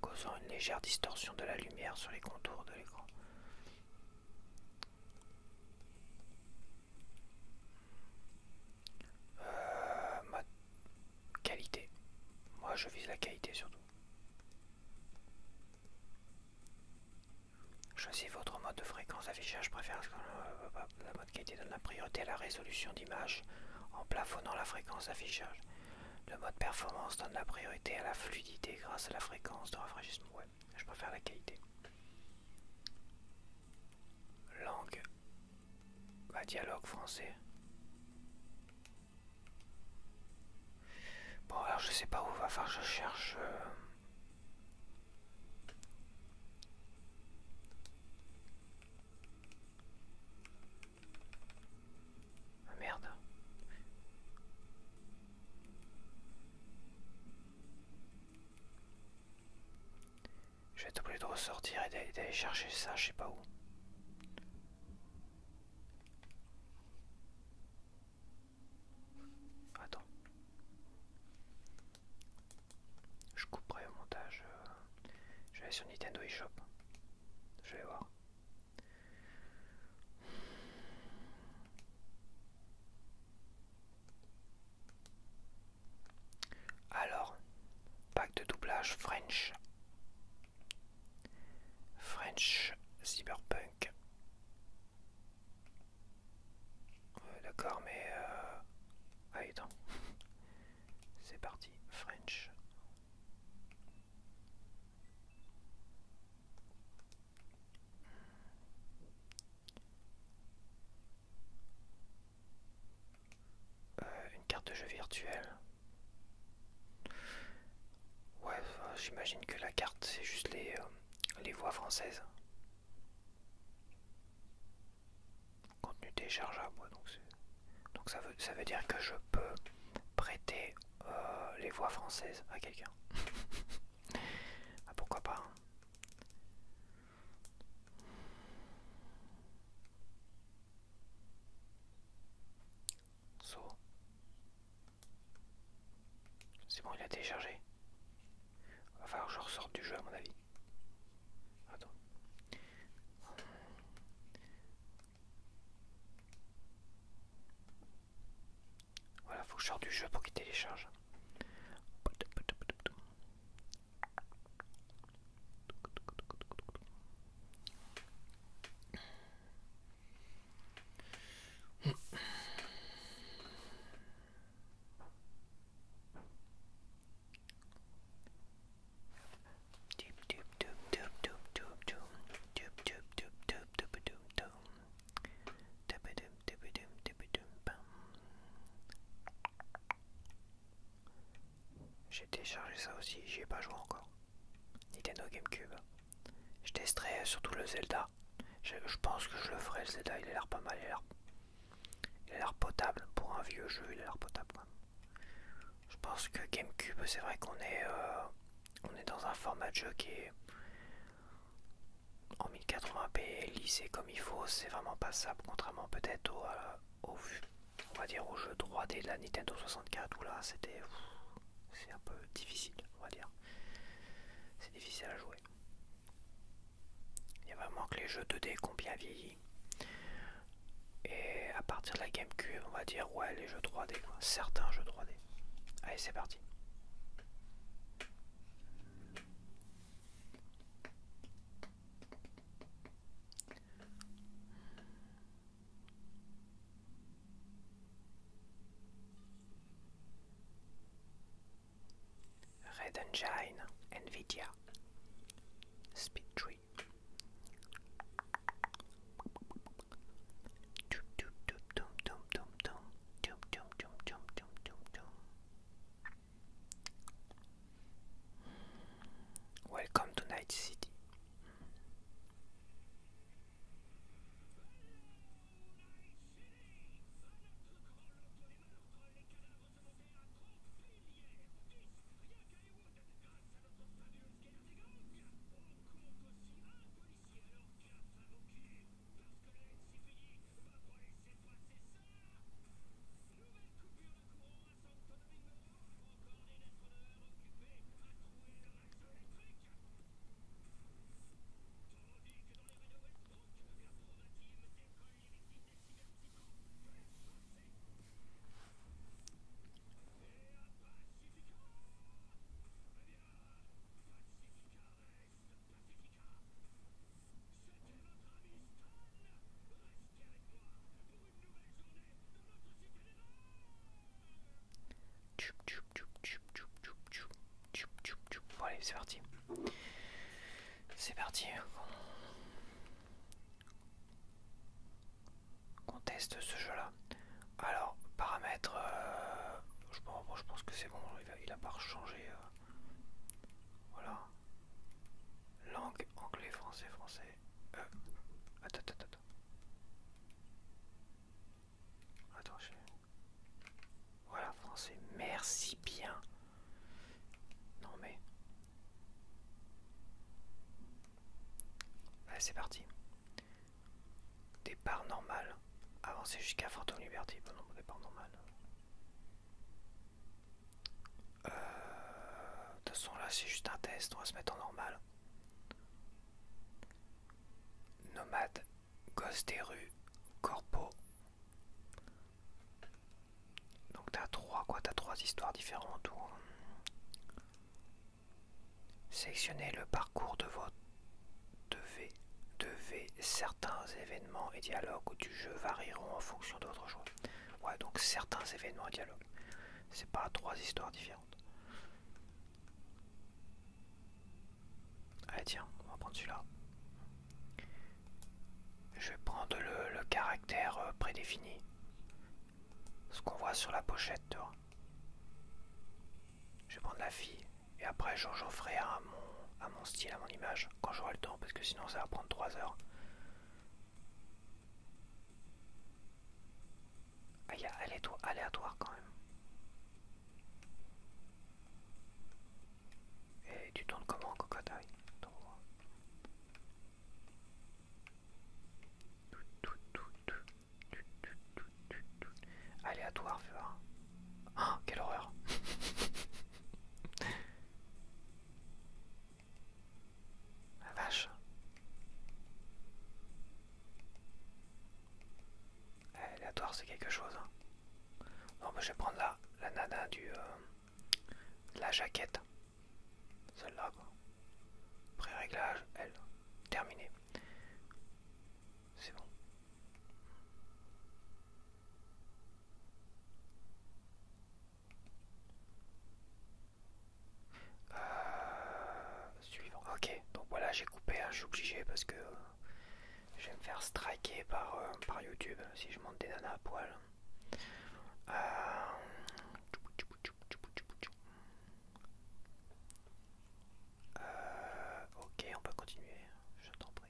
causant une légère distorsion de la lumière sur les contours de l'écran. Mode qualité. Moi je vise la qualité surtout. Choisissez votre mode de fréquence d'affichage préféré. La mode qualité donne la priorité à la résolution d'image en plafonnant la fréquence d'affichage. Le mode performance donne la priorité à la fluidité grâce à la fréquence de rafraîchissement. Ouais, je préfère la qualité. Langue. Bah, dialogue français. Bon alors je sais pas où va falloir que je cherche. Ah merde. Je vais être obligé de ressortir et d'aller chercher ça, je sais pas où. Attends. Je couperai au montage. Je vais aller sur Nintendo eShop. Je vais voir. Alors, pack de doublage French. French Cyberpunk. D'accord, mais allez, attends. C'est parti, French. Une carte de jeu virtuelle. Ouais, j'imagine que la carte c'est juste les voix françaises. Contenu téléchargeable, ouais, donc ça veut dire que je peux prêter les voix françaises à quelqu'un. Ah, pourquoi pas hein. So. C'est bon, il a téléchargé. Va falloir que je ressorte du jeu à mon avis. Attends. Voilà, faut que je sorte du jeu pour qu'il télécharge. J'ai téléchargé ça aussi, j'y ai pas joué encore. Nintendo GameCube. Je testerai surtout le Zelda. Je pense que je le ferai le Zelda, il a l'air pas mal, il a l'air potable pour un vieux jeu, il a l'air potable. Je pense que GameCube, c'est vrai qu'on est dans un format de jeu qui est en 1080p lissé comme il faut, c'est vraiment passable, contrairement peut-être on va dire au jeu 3D de la Nintendo 64 où là c'est un peu difficile, on va dire. C'est difficile à jouer. Il y a vraiment que les jeux 2D qui ont bien vieilli. Et à partir de la GameCube, on va dire ouais les jeux 3D quoi, certains jeux 3D. Allez c'est parti. Red Engine, Nvidia, Speed Tree. Welcome to Night City. Bon allez c'est parti. C'est parti. On teste ce jeu là. Alors paramètres, je pense que c'est bon, il a pas changé. Voilà. Langue, anglais, français, français. Attends. Attends, voilà, français. Merci bien. Non mais... Allez, c'est parti. Départ normal. Avancer jusqu'à Phantom Liberty. Bon, non, départ normal. De toute façon, là, c'est juste un test. On va se mettre en normal. Nomade. Gosse des rues. Corpo. Donc t'as trois histoires différentes. Sélectionnez le parcours de votre certains événements et dialogues du jeu varieront en fonction de votre choix. Ouais, donc certains événements et dialogues. C'est pas trois histoires différentes. Allez tiens, on va prendre celui-là. Je vais prendre le caractère prédéfini. Ce qu'on voit sur la pochette, tu vois. Je vais prendre la fille. Et après j'en ferai à mon style, à mon image, quand j'aurai le temps, parce que sinon ça va prendre 3 heures. Ah, il y a aléatoire quand même. Et tu tournes comment, cocotte? Aléatoire, fais voir. Oh, quelle horreur. La vache. Aléatoire, c'est quelque chose. Hein. Non, mais je vais prendre la nana de la jaquette. Celle-là, quoi. Pré-réglage, elle. Terminé. C'est bon. Suivant. Ok, donc voilà, j'ai coupé, hein, je suis obligé parce que je vais me faire striker par YouTube si je monte des nanas à poil. Ok, on peut continuer, je t'en prie.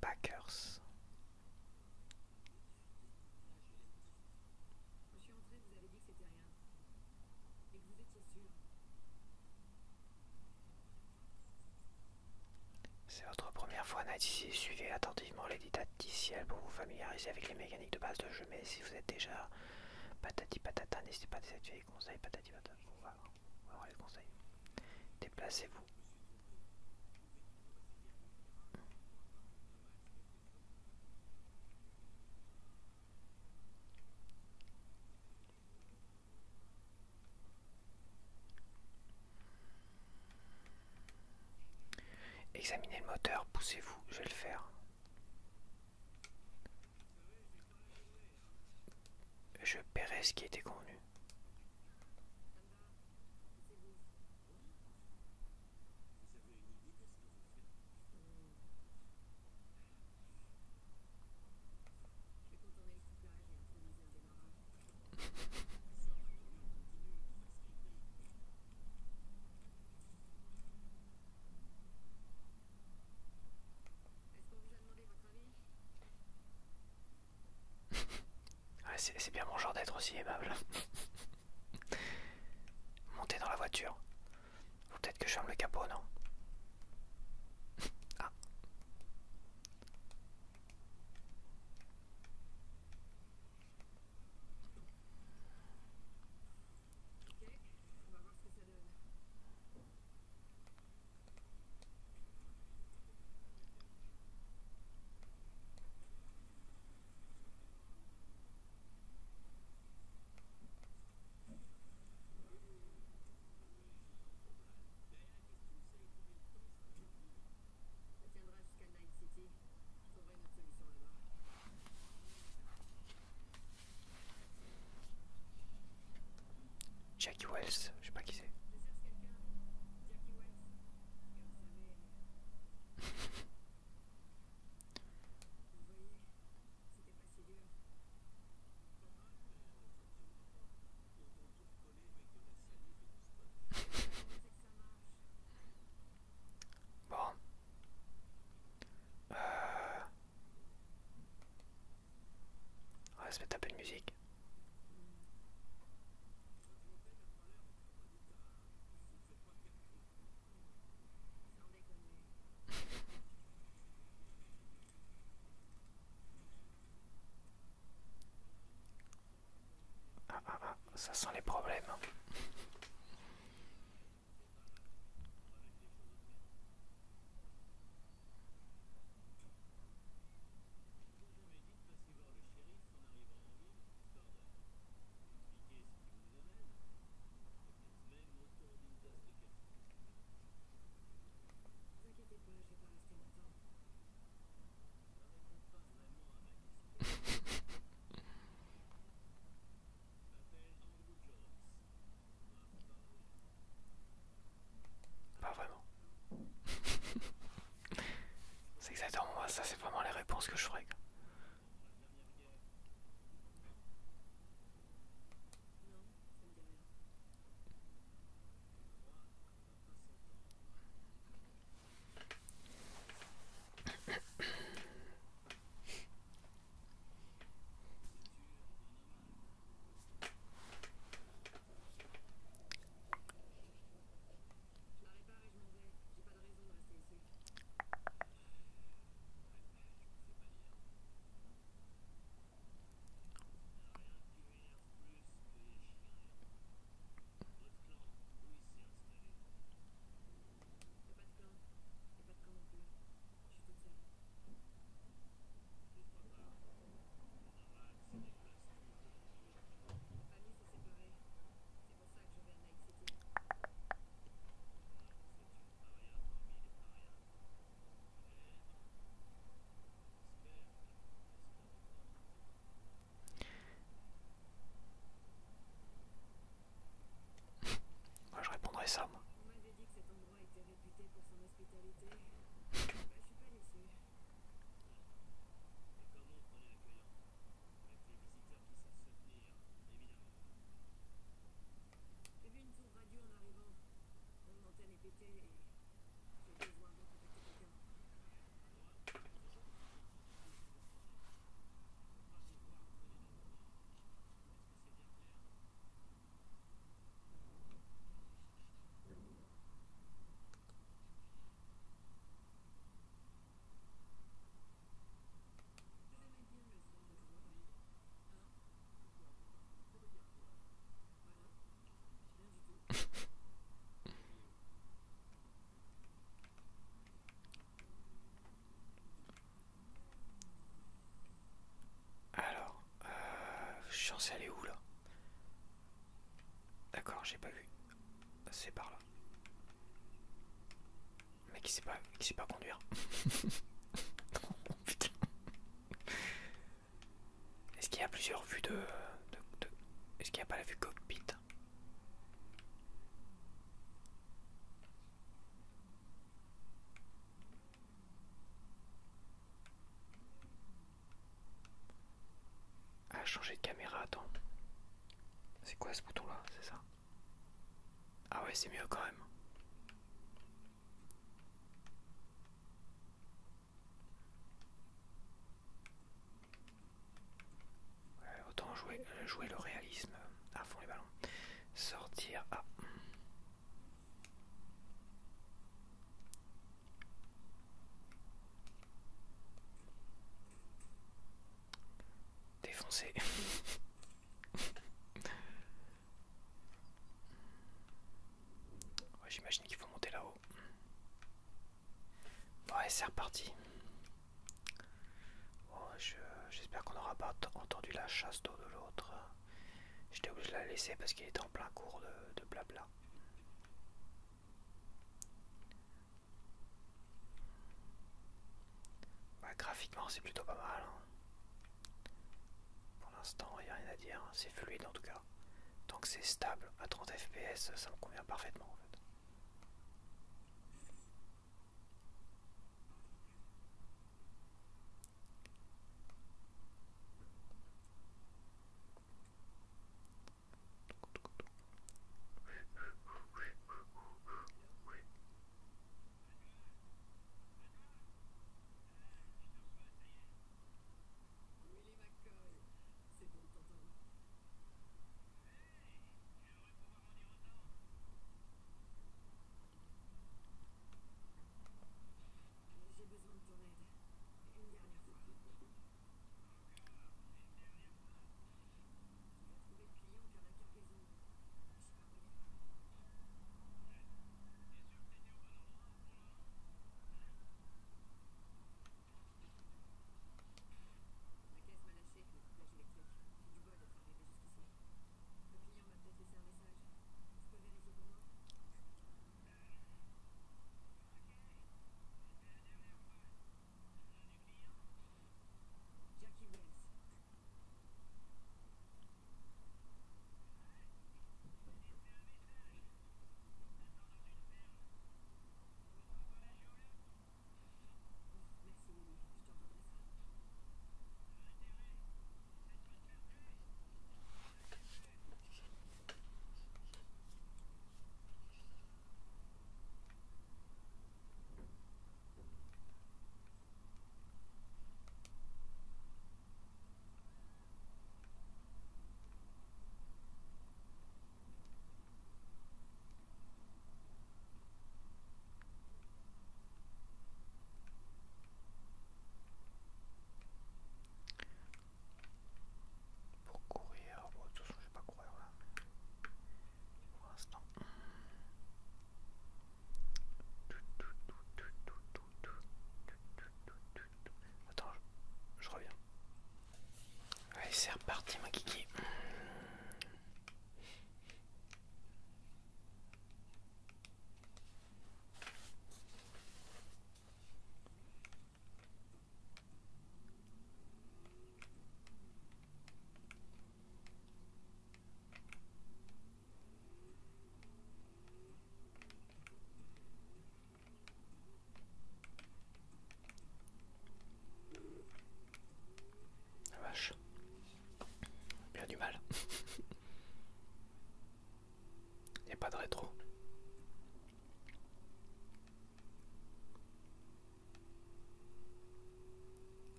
Packers. Je suis entrée, vous avez dit que c'était rien. Et que vous étiez sûr. Première fois Night ici, suivez attentivement les didacticiels pour vous familiariser avec les mécaniques de base de jeu, mais si vous êtes déjà patati patata, n'hésitez pas à désactiver les conseils patati patata. On va voir les conseils. Déplacez-vous. Examinez le moteur, poussez-vous, je vais le faire. Je paierai ce qui était convenu. Je vais contourner le soufflage et improviser un démarrage. Est-ce qu'on vous a demandé votre avis? Ouais, c'est bien mon genre d'être aussi aimable. Montez dans la voiture. Faut peut-être que je ferme le capot, non? Ah. Ok, on va voir ce que ça donne. Ça tiendra jusqu'à Night City. Je trouverai une autre solution là-bas. Jackie Wells, je sais pas qui c'est. Je cherche quelqu'un. Jackie Wells. Comme vous savez. Vous voyez, c'était pas si dur. Comment c'est que ça marche? Bon. On va se mettre un peu de musique. Sans déconner. Ça sent les problèmes. Vous inquiétez pas, je vais pas rester longtemps. Pas vraiment. C'est exactement moi, ça c'est vraiment les réponses que je ferais. Non, ça me dit rien. Je la répare et je m'en vais. J'ai pas de raison de rester ici. Alors, je suis censé aller où là? D'accord, j'ai pas vu. C'est par là. Mais qui sait pas conduire. Oh, putain. Est-ce qu'il y a plusieurs vues Est-ce qu'il n'y a pas la vue cockpit? Ah, changer de caméra, attends. C'est quoi ce bouton là? C'est ça? Ah ouais, c'est mieux quand même. Ouais, autant jouer le réalisme à fond les ballons. Sortir. Ah. Défoncer. Ouais, j'imagine qu'il faut monter là-haut. Ouais, c'est reparti. Bon, j'espère qu'on n'aura pas entendu la chasse d'eau de l'autre. J'étais obligé de la laisser parce qu'il était en plein cours de blabla. Bah, graphiquement, c'est plutôt pas mal. Hein. Pour l'instant, il n'y a rien à dire. C'est fluide en tout cas. Tant que c'est stable à 30 fps, ça me convient parfaitement en fait. Willie McCoy, c'est bon de t'entendre.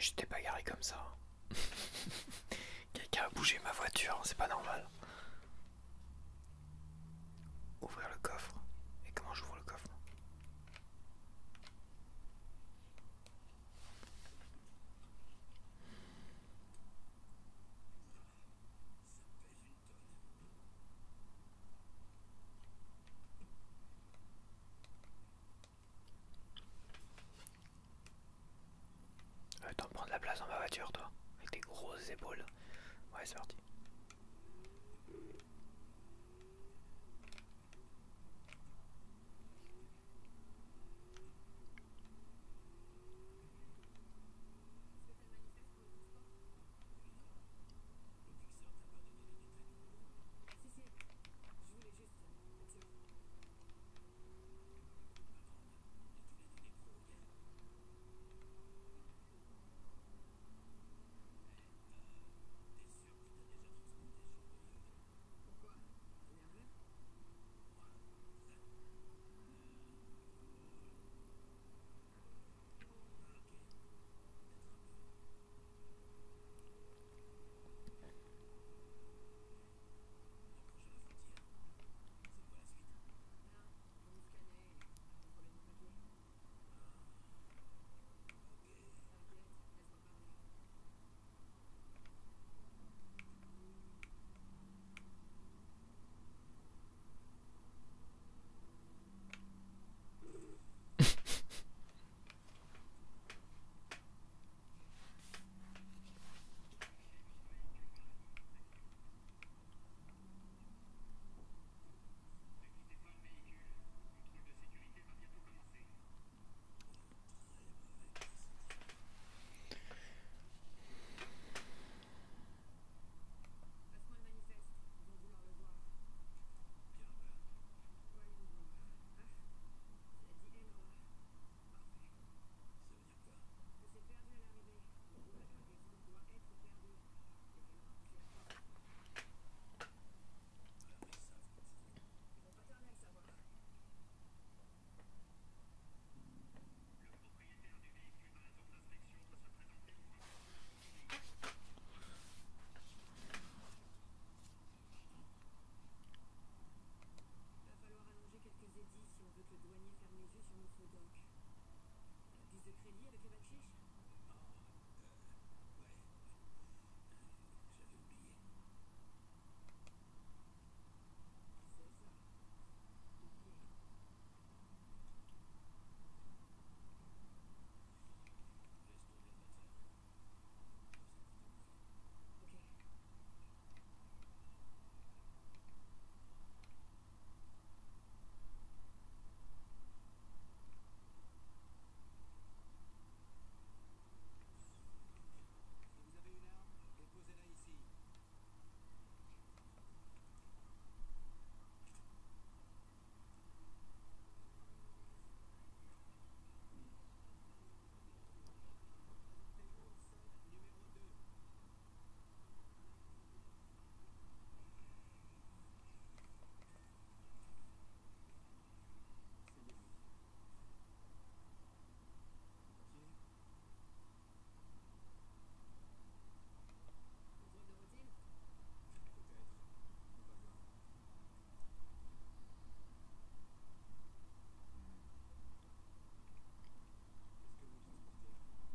j'étais pas garé comme ça. Quelqu'un a bougé ma voiture, c'est pas normal. Ouvrir le coffre. Et comment j'ouvre le coffre? T'en prendre la place dans ma voiture, toi, avec tes grosses épaules. Ouais, c'est parti. Si, si, je voulais juste être sûre. Pourquoi? T'es nerveux? Rien. Ils vont nous scanner et contrôler nos papiers. T'inquiète, laisse-moi parler. Passe-moi le manifeste. Ils vont vouloir le voir. Quoi, ils vont vouloir? Ah, ça dit Elroy. Parfait. Que c'est perdu à l'arrivée. Du coup, la Gargaison doit être perdue. Et qu'elle aura touché la porte. Ils vont pas tarder à le savoir. Va falloir allonger quelques édits si on veut que le douanier ferme les yeux sur nos faux docs. Plus de crédit avec le bakshish? C'est ça. Oublié. Ok. Si vous avez une arme, déposez-la ici. Patron 5, numéro 2. C'est bon. Continue. Contrôle de routine? Peut-être. On va voir. Qu'est-ce que vous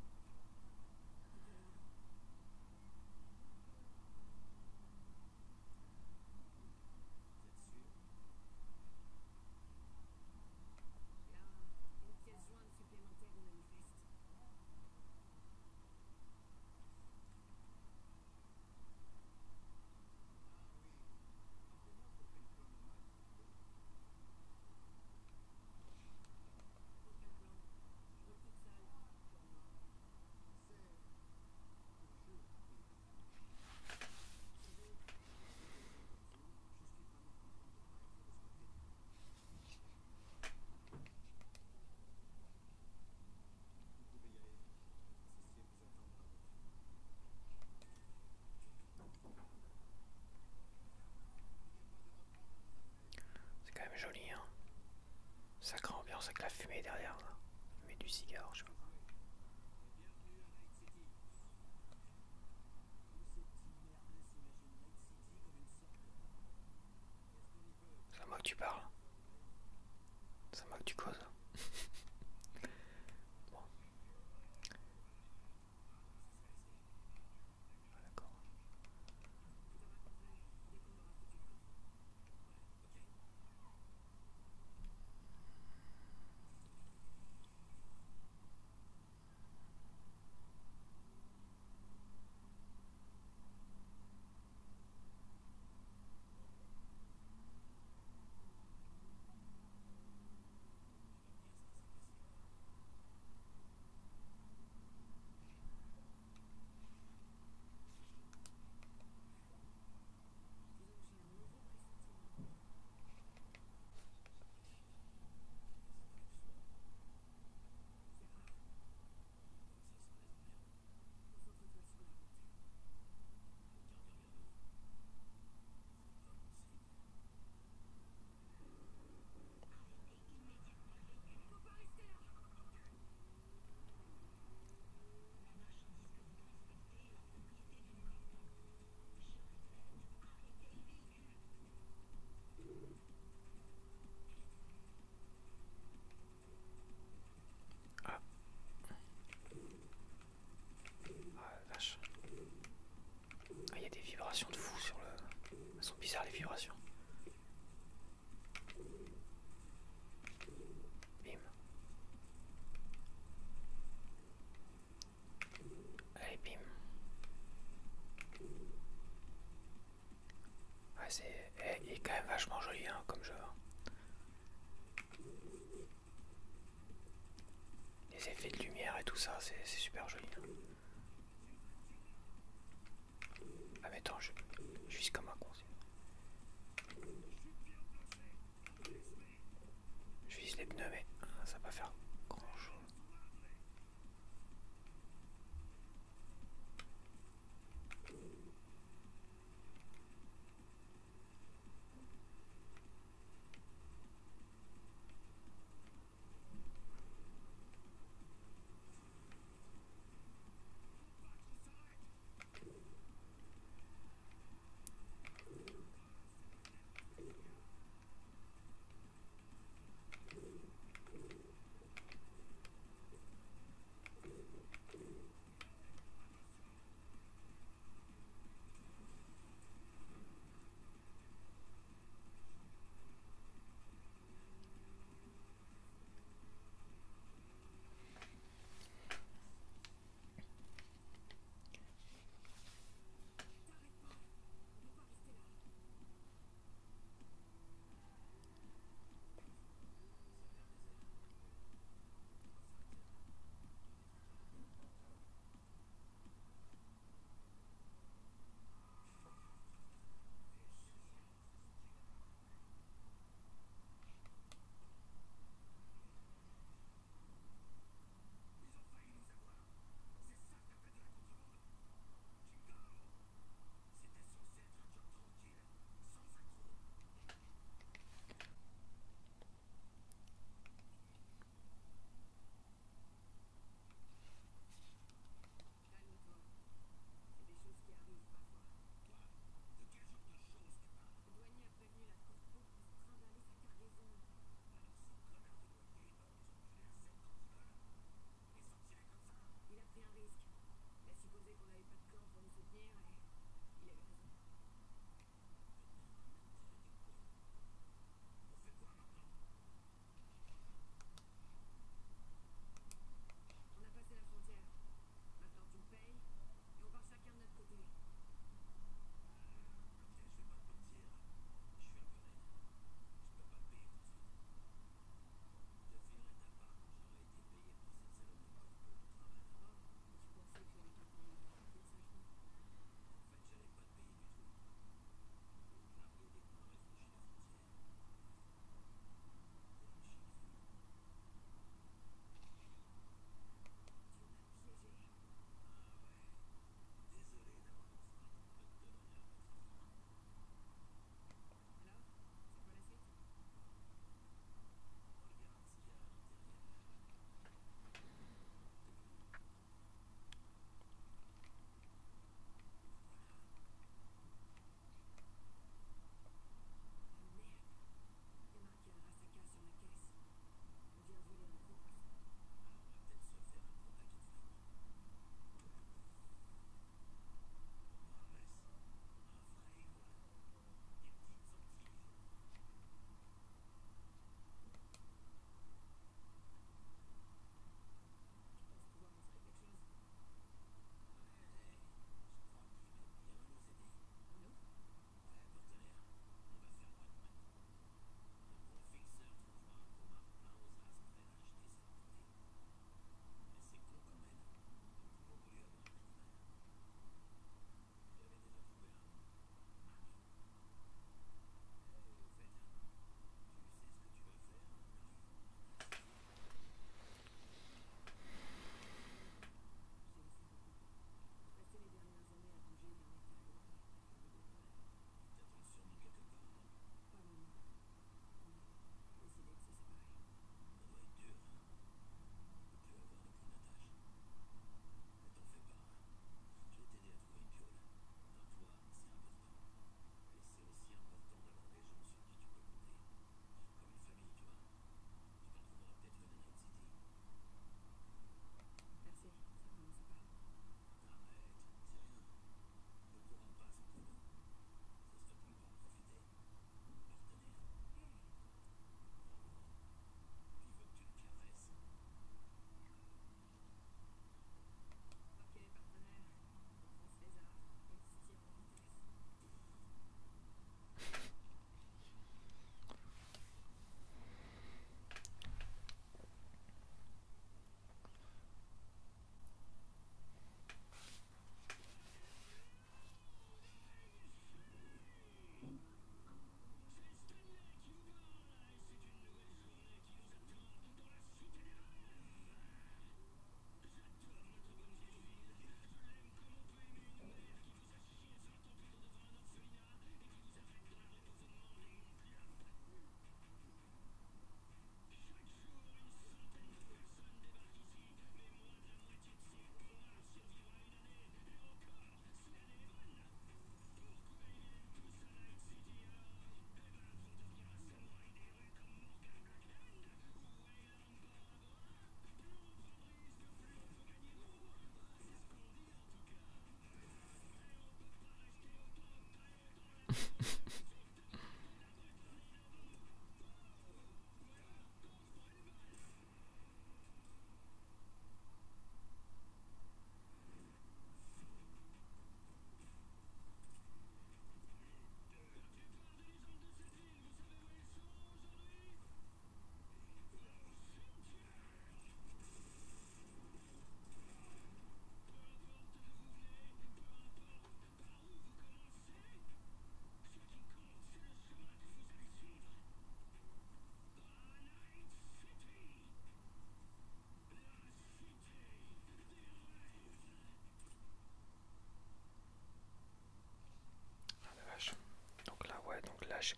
transportez? Tout à l'heure. Vous êtes sûr? Une pièce jointe supplémentaire au manifeste. Ah oui. Rappelez-moi à peu près le plan normal du complot. Aucun plan. Roule toute seule. Pour moi. C'est courageux, oui. Vous savez, je suis vraiment content de ne pas être de ce côté. Vous pouvez y aller. Ceci vous attend dans la voiture. C'est quand même joli, hein. Sacrée ambiance avec la fumée derrière, là. Mais du cigare, je sais pas quoi. Et bienvenue à Night City. vibrations de fou sur le... Elles sont bizarres les vibrations. Bim. Allez, bim. Ouais, c'est... il est quand même vachement joli hein, comme jeu. Les effets de lumière et tout ça, c'est super joli. Ah mais attends, je vise comme un con. Je vise les pneus mais ça va pas faire grand chose.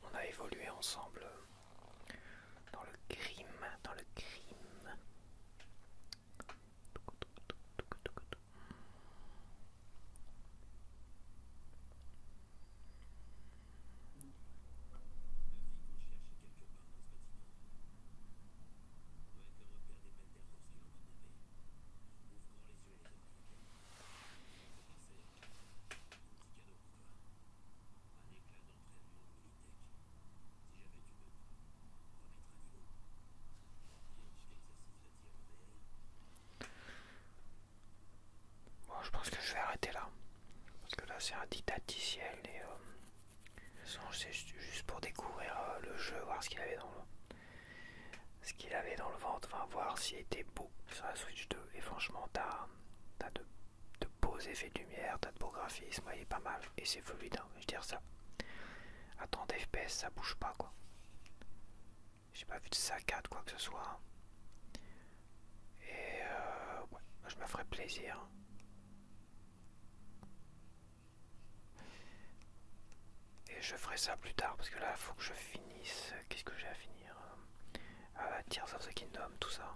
on a évolué ensemble dans le crime, dans le crime. Bon, je pense que je vais arrêter là. Parce que là, c'est un didacticiel et c'est juste pour découvrir le jeu, voir ce qu'il avait dans le ventre, enfin voir s'il était beau sur la Switch 2. Et franchement, t'as de beaux effets de lumière, t'as de beaux graphismes, il est pas mal et c'est fluide, hein, je veux dire ça. À 30 FPS, ça bouge pas quoi. J'ai pas vu de saccade quoi que ce soit. Et ouais, je me ferai plaisir. Et je ferai ça plus tard parce que là, il faut que je finisse. Qu'est-ce que j'ai à finir? Tears of the Kingdom, tout ça.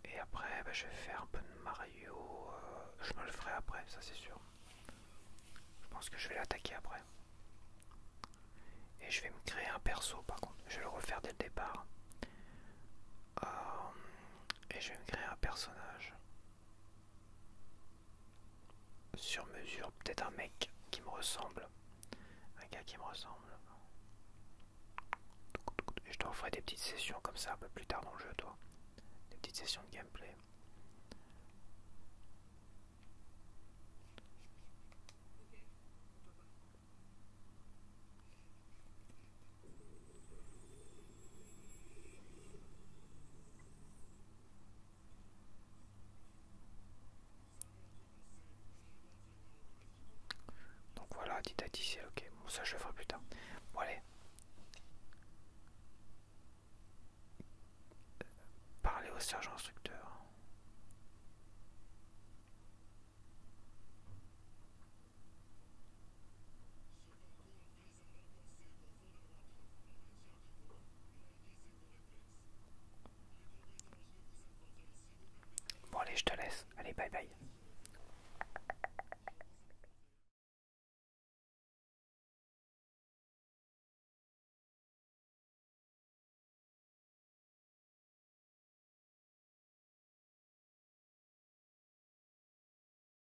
Et après, bah, je vais faire un peu de Mario. Je me le ferai après, ça c'est sûr. Je pense que je vais l'attaquer après. Et je vais me créer un perso par contre. Je vais le refaire dès le départ. Et je vais me créer un personnage. Sur mesure, peut-être un mec qui me ressemble. Un gars qui me ressemble. Et je te referai des petites sessions comme ça un peu plus tard dans le jeu, toi. Des petites sessions de gameplay. Donc voilà, didacticiel, ok. Bon, ça je le ferai plus tard. Bon, allez. Parler au sergent instructeur. Bon allez, je te laisse. Allez, bye bye.